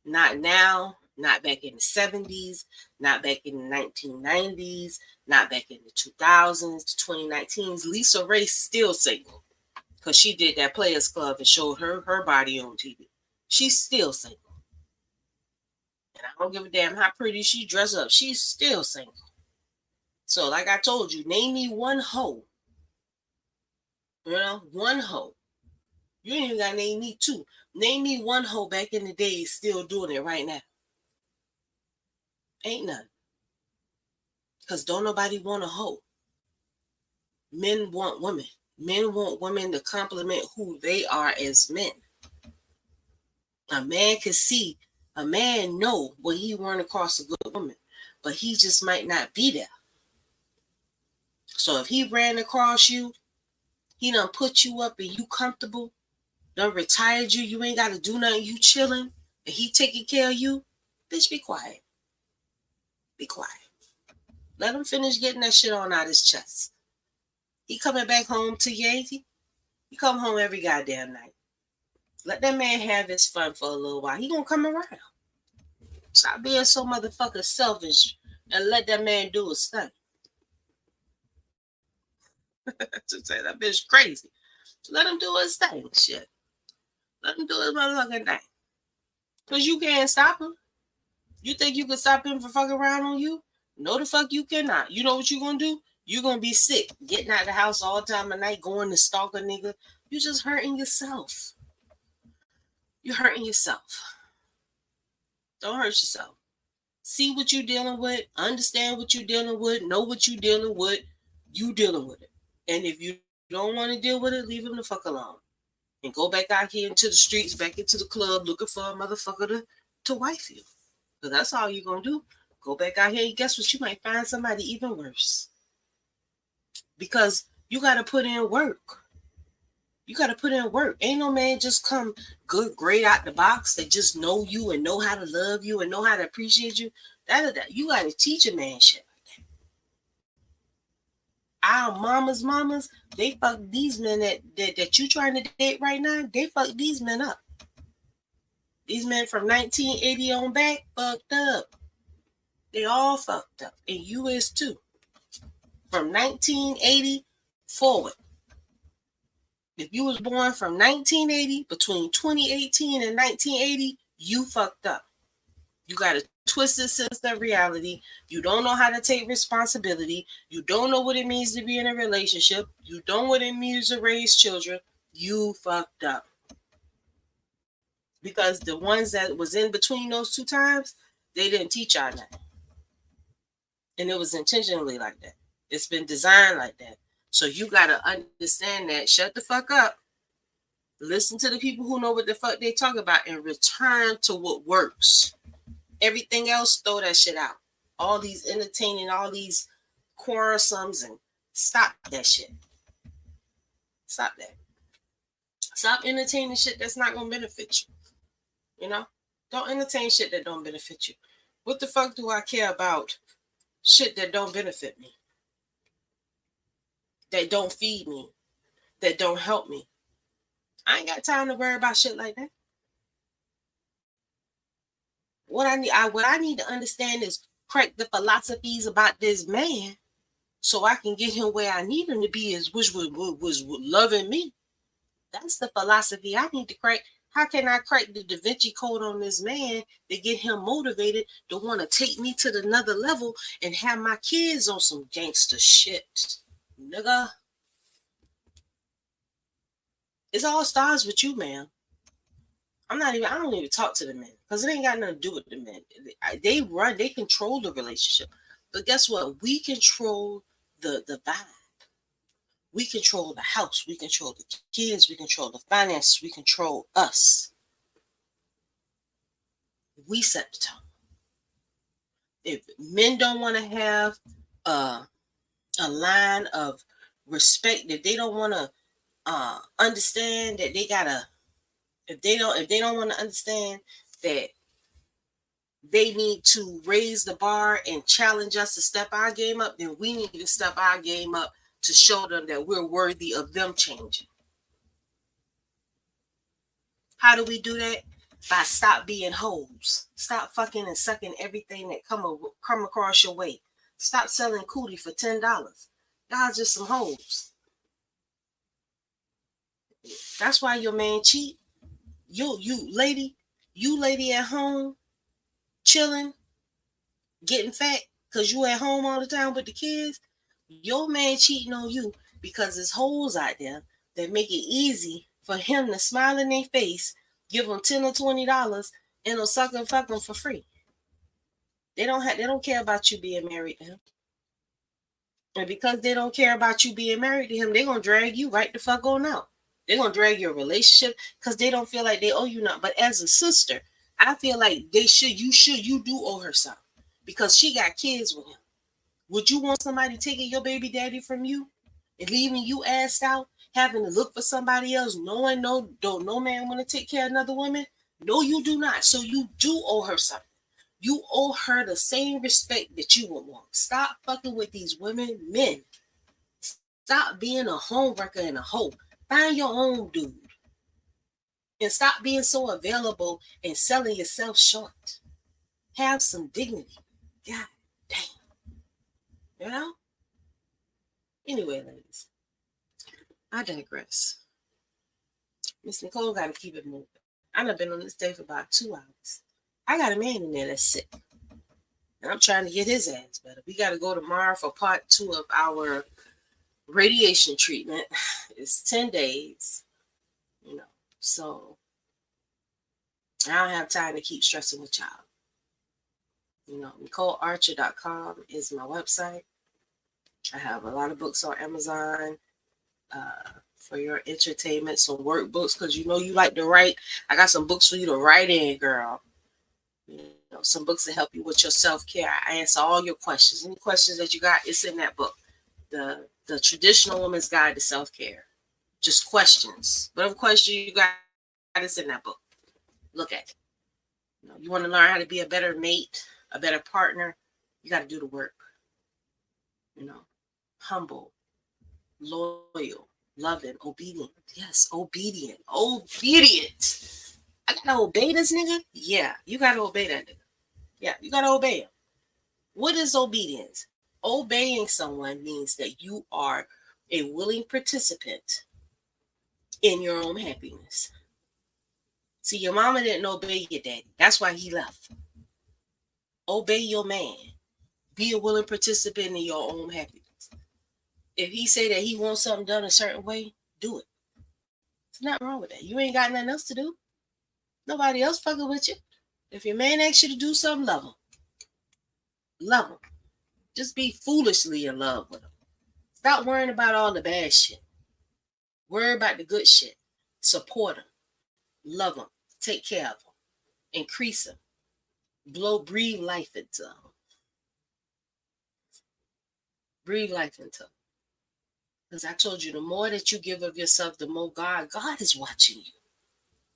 Not now, not back in the 70s, not back in the 1990s, not back in the 2000s, the 2019s. Lisa Ray still single because she did that Players Club and showed her body on TV. She's still single. And I don't give a damn how pretty she dress up. She's still single. So like I told you, name me one hoe. One hoe. You ain't even got to name me two. Name me one hoe back in the day still doing it right now. Ain't none. Because don't nobody want a hoe. Men want women. Men want women to compliment who they are as men. A man can see, a man know when he run across a good woman, but he just might not be there. So if he ran across you, he done put you up and you comfortable, done retired you, you ain't got to do nothing, you chilling, and he taking care of you, bitch, be quiet. Be quiet. Let him finish getting that shit on out his chest. He coming back home to Yankee. He come home every goddamn night. Let that man have his fun for a little while. He gonna come around. Stop being so motherfucking selfish and let that man do his thing. To say that bitch crazy. Let him do his thing. Shit. Let him do his motherfucking thing. Because you can't stop him. You think you can stop him from fucking around on you? No, the fuck you cannot. You know what you gonna do? You gonna be sick. Getting out of the house all the time of night, going to stalk a nigga. You just hurting yourself. You're hurting yourself. Don't hurt yourself. See what you're dealing with. Understand what you're dealing with. Know what you're dealing with. You dealing with it. And if you don't want to deal with it, leave him the fuck alone. And go back out here into the streets, back into the club, looking for a motherfucker to wife you. Because that's all you're going to do. Go back out here and guess what? You might find somebody even worse. Because you got to put in work. You got to put in work. Ain't no man just come good, great out the box that just know you and know how to love you and know how to appreciate you. That you got to teach a man shit like that. Our mamas, they fuck these men that you trying to date right now. They fuck these men up. These men from 1980 on back fucked up. They all fucked up. And you is too. From 1980 forward. If you was born from 1980, between 2018 and 1980, you fucked up. You got a twisted sense of reality. You don't know how to take responsibility. You don't know what it means to be in a relationship. You don't know what it means to raise children. You fucked up. Because the ones that was in between those two times, they didn't teach y'all that. And it was intentionally like that. It's been designed like that. So you got to understand that. Shut the fuck up. Listen to the people who know what the fuck they talk about and return to what works. Everything else, throw that shit out. All these entertaining, all these quarrelsomes, and stop that shit. Stop that. Stop entertaining shit that's not going to benefit you. You know? Don't entertain shit that don't benefit you. What the fuck do I care about shit that don't benefit me? That don't feed me? That don't help me? I ain't got time to worry about shit like that. What I need to understand is crack the philosophies about this man so I can get him where I need him to be, which was loving me. That's the philosophy I need to crack. How can I crack the Da Vinci Code on this man to get him motivated to want to take me to the another level and have my kids on some gangster shit? Nigga. It all starts with you, man. I don't even talk to the men because it ain't got nothing to do with the men. They control the relationship. But guess what? We control the vibe. We control the house. We control the kids. We control the finances. We control us. We set the tone. If men don't want to have a line of respect, if they don't want to understand that they gotta, if they don't want to understand that they need to raise the bar and challenge us to step our game up, then we need to step our game up to show them that we're worthy of them changing. How do we do that? By stop being hoes. Stop fucking and sucking everything that come across your way. Stop selling cootie for $10. Y'all just some hoes. That's why your man cheat. You lady at home chilling, getting fat because you at home all the time with the kids. Your man cheating on you because there's hoes out there that make it easy for him to smile in their face, give them $10 or $20, and they'll suck and fuck them for free. They don't care about you being married to him. And because they don't care about you being married to him, they're gonna drag you right the fuck on out. They're gonna drag your relationship because they don't feel like they owe you nothing. But as a sister, I feel like you do owe her something because she got kids with him. Would you want somebody taking your baby daddy from you and leaving you assed out, having to look for somebody else, knowing no man want to take care of another woman? No, you do not. So you do owe her something. You owe her the same respect that you would want. Stop fucking with these men. Stop being a homewrecker and a hoe. Find your own dude. And stop being so available and selling yourself short. Have some dignity. God damn. You know? Anyway, ladies, I digress. Miss Nicole got to keep it moving. I've been on this day for about 2 hours. I got a man in there that's sick. And I'm trying to get his ass better. We got to go tomorrow for part 2 of our radiation treatment. It's 10 days, you know. So I don't have time to keep stressing with y'all. You know, NicoleArcher.com is my website. I have a lot of books on Amazon for your entertainment, some workbooks, because you know you like to write. I got some books for you to write in, girl. You know, some books to help you with your self-care. I answer all your questions. Any questions that you got, it's in that book. The Traditional Woman's Guide to Self-Care. Just questions. Whatever question you got, it's in that book. Look at it. You want to learn how to be a better mate, a better partner, you got to do the work. You know, humble, loyal, loving, obedient. Yes, obedient. I got to obey this nigga? Yeah, you got to obey that nigga. Yeah, you got to obey him. What is obedience? Obeying someone means that you are a willing participant in your own happiness. See, your mama didn't obey your daddy. That's why he left. Obey your man. Be a willing participant in your own happiness. If he say that he wants something done a certain way, do it. There's nothing wrong with that. You ain't got nothing else to do. Nobody else fucking with you. If your man asks you to do something, love him. Love him. Just be foolishly in love with him. Stop worrying about all the bad shit. Worry about the good shit. Support him. Love him. Take care of him. Increase him. Breathe life into him. Breathe life into him. Because I told you, the more that you give of yourself, the more God is watching you.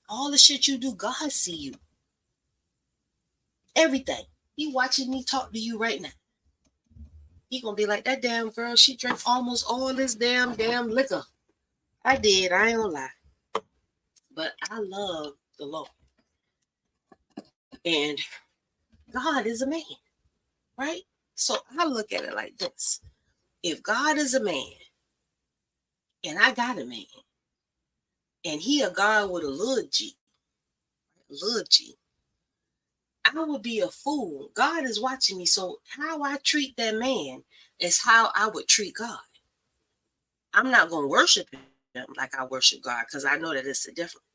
All the shit you do, God see you. Everything. He watching me talk to you right now. He gonna be like, that damn girl, she drank almost all this damn liquor. I did, I ain't gonna lie. But I love the Lord. And God is a man, right? So I look at it like this. If God is a man, and I got a man, and he a God with a little G, little G, I would be a fool. God is watching me, so how I treat that man is how I would treat God. I'm not gonna worship him like I worship God because I know that it's a difference.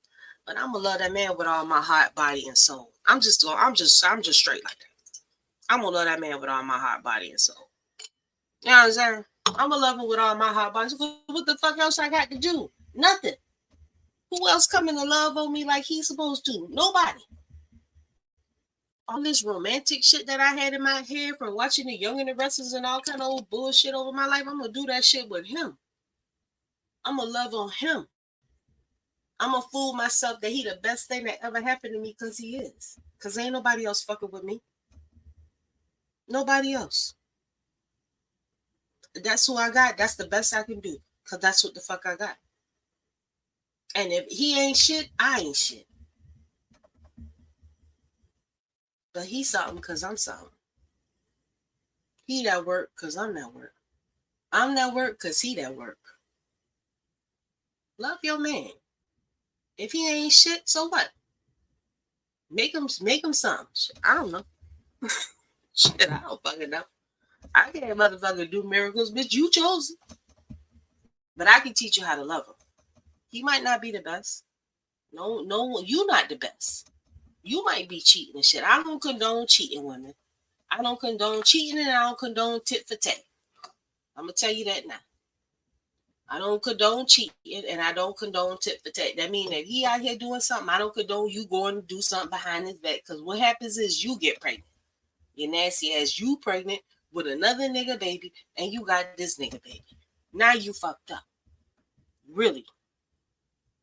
But I'm gonna love that man with all my heart, body, and soul. I'm just straight like that. I'm gonna love that man with all my heart, body, and soul. You know what I'm saying? I'm gonna love him with all my heart, body. What the fuck else I got to do? Nothing. Who else coming to love on me like he's supposed to? Nobody. All this romantic shit that I had in my head from watching The Young and the Restless and all kind of old bullshit over my life, I'm gonna do that shit with him. I'm gonna love on him. I'm gonna fool myself that he the best thing that ever happened to me because he is. Because ain't nobody else fucking with me. Nobody else. That's who I got. That's the best I can do. Because that's what the fuck I got. And if he ain't shit, I ain't shit. But he's something because I'm something. He that work because I'm that work. I'm that work because he that work. Love your man. If he ain't shit, so what? Make him something. I don't know. Shit, I don't fucking know. I can't motherfucker do miracles, bitch. You chose it. But I can teach you how to love him. He might not be the best. No, you not the best. You might be cheating and shit. I don't condone cheating women. I don't condone cheating and I don't condone tit for tat. I'm gonna tell you that now. I don't condone cheating and I don't condone tit for tat. That means that he out here doing something. I don't condone you going to do something behind his back. Because what happens is you get pregnant. You're nasty ass. You pregnant with another nigga baby and you got this nigga baby. Now you fucked up. Really.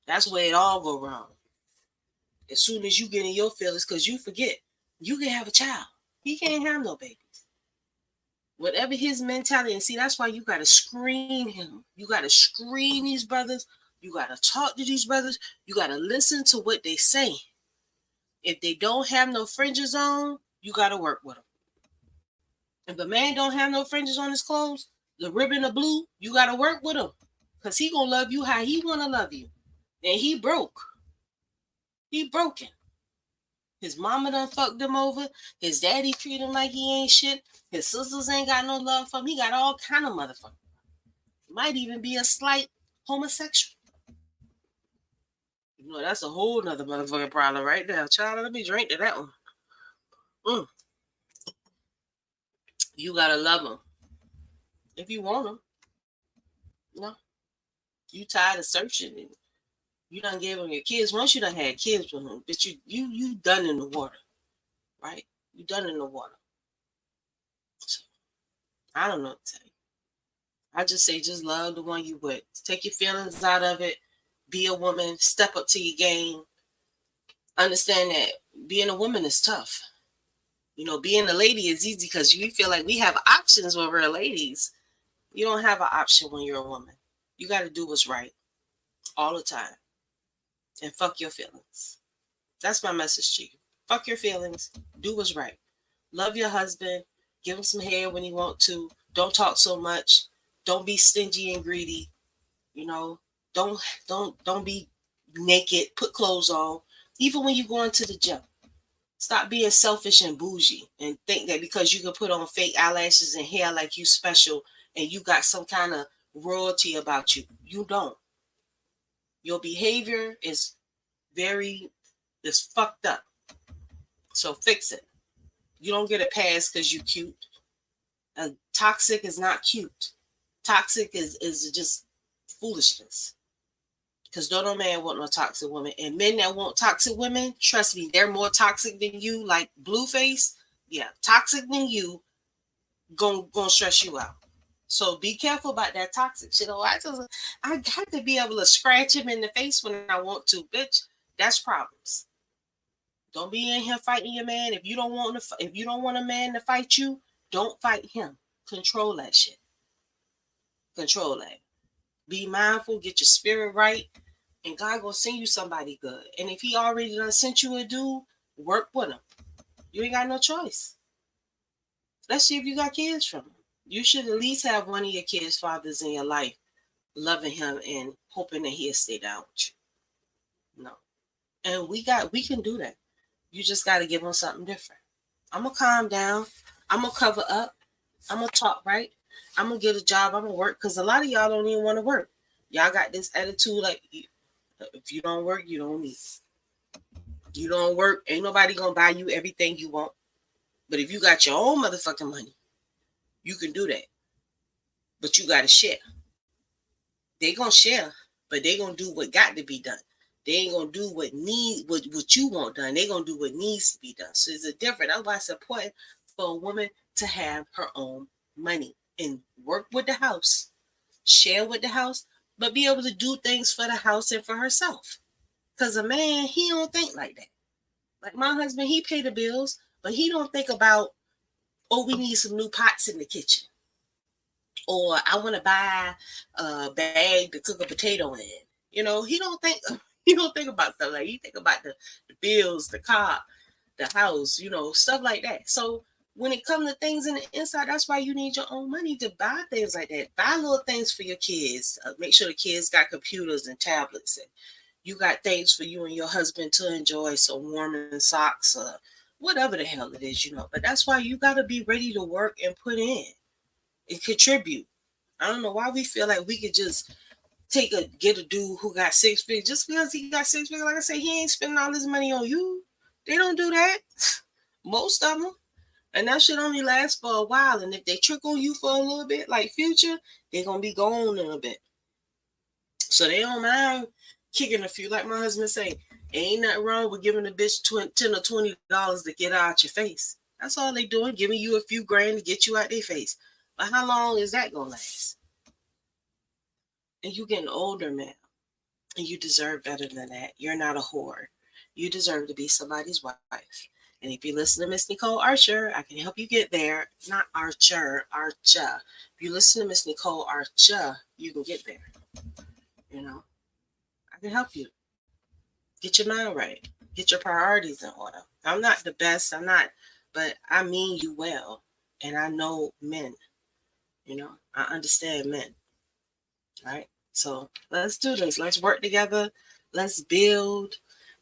That's where it all go wrong. As soon as you get in your feelings, because you forget, you can have a child. He can't have no babies. Whatever his mentality, and see, that's why you got to screen him. You got to screen these brothers. You got to talk to these brothers. You got to listen to what they say. If they don't have no fringes on, you got to work with them. If a man don't have no fringes on his clothes, the ribbon of blue, you got to work with him. Because he going to love you how he want to love you. And he broke. He broken. His mama done fucked him over. His daddy treat him like he ain't shit. His sisters ain't got no love for him. He got all kind of motherfuckers. Might even be a slight homosexual. You know, that's a whole nother motherfucking problem right there. Child, let me drink to that one. You gotta love him. If you want him. No. You tired of searching and you done gave him your kids. Once you done had kids with him, but you done in the water. Right? You done in the water. So, I don't know what to tell you. I just say just love the one you with. Take your feelings out of it. Be a woman. Step up to your game. Understand that being a woman is tough. You know, being a lady is easy because you feel like we have options when we're ladies. You don't have an option when you're a woman. You got to do what's right all the time. And fuck your feelings. That's my message to you. Fuck your feelings. Do what's right. Love your husband. Give him some hair when you want to. Don't talk so much. Don't be stingy and greedy. You know, don't be naked. Put clothes on. Even when you go into the gym. Stop being selfish and bougie and think that because you can put on fake eyelashes and hair like you special and you got some kind of royalty about you. You don't. Your behavior is fucked up. So fix it. You don't get a pass because you cute. Toxic is not cute. Toxic is just foolishness. Because no man want no toxic women. And men that want toxic women, trust me, they're more toxic than you, like Blueface. Yeah, toxic than you, gonna stress you out. So be careful about that toxic shit. Oh, I got to be able to scratch him in the face when I want to, bitch. That's problems. Don't be in here fighting your man. If you don't want a man to fight you, don't fight him. Control that shit. Control that. Be mindful. Get your spirit right. And God gonna send you somebody good. And if he already done sent you a dude, work with him. You ain't got no choice. Let's see if you got kids from him. You should at least have one of your kids' fathers in your life loving him and hoping that he'll stay down with you. No. And we can do that. You just got to give them something different. I'm going to calm down. I'm going to cover up. I'm going to talk right. I'm going to get a job. I'm going to work. Because a lot of y'all don't even want to work. Y'all got this attitude like, if you don't work, you don't eat. You don't work, ain't nobody going to buy you everything you want. But if you got your own motherfucking money, you can do that. But you got to share. They going to share, but they going to do what got to be done. They ain't gonna do what you want done. They gonna do what needs to be done. So it's a different. That's why it's important for a woman to have her own money and work with the house, share with the house, but be able to do things for the house and for herself. Cause a man, he don't think like that. Like my husband, he pay the bills, but he don't think about, oh, we need some new pots in the kitchen, or I want to buy a bag to cook a potato in. You know, he don't think. He don't think about stuff like he think about the bills, the car, the house, stuff like that. So when it comes to things in the inside, that's why you need your own money to buy things like that. Buy little things for your kids. Make sure the kids got computers and tablets, and you got things for you and your husband to enjoy, so warming socks, whatever the hell it is. But that's why you got to be ready to work and put in and contribute. I don't know why we feel like we could just get a dude who got 6 figures just because he got 6 figures. Like I say, he ain't spending all his money on you. They don't do that. Most of them. And that shit only lasts for a while. And if they trick on you for a little bit, like Future, they're going to be gone in a bit. So they don't mind kicking a few. Like my husband say, ain't nothing wrong with giving a bitch $10 or $20 to get out your face. That's all they doing, giving you a few grand to get you out their face. But how long is that going to last? And you getting older, man. And you deserve better than that. You're not a whore. You deserve to be somebody's wife. And if you listen to Miss Nicole Archer, I can help you get there. Not Archer, Archa. If you listen to Miss Nicole Archer, you can get there. I can help you. Get your mind right. Get your priorities in order. I'm not the best. But I mean you well. And I know men. I understand men. Right? So let's do this. Let's work together. Let's build.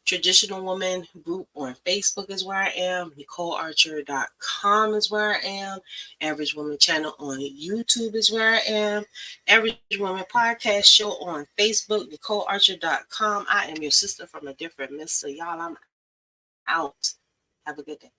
Traditional Woman group on Facebook is where I am. NicoleArcher.com is where I am. Average Woman channel on YouTube is where I am. Average Woman podcast show on Facebook. NicoleArcher.com. I am your sister from a different miss. So y'all, I'm out. Have a good day.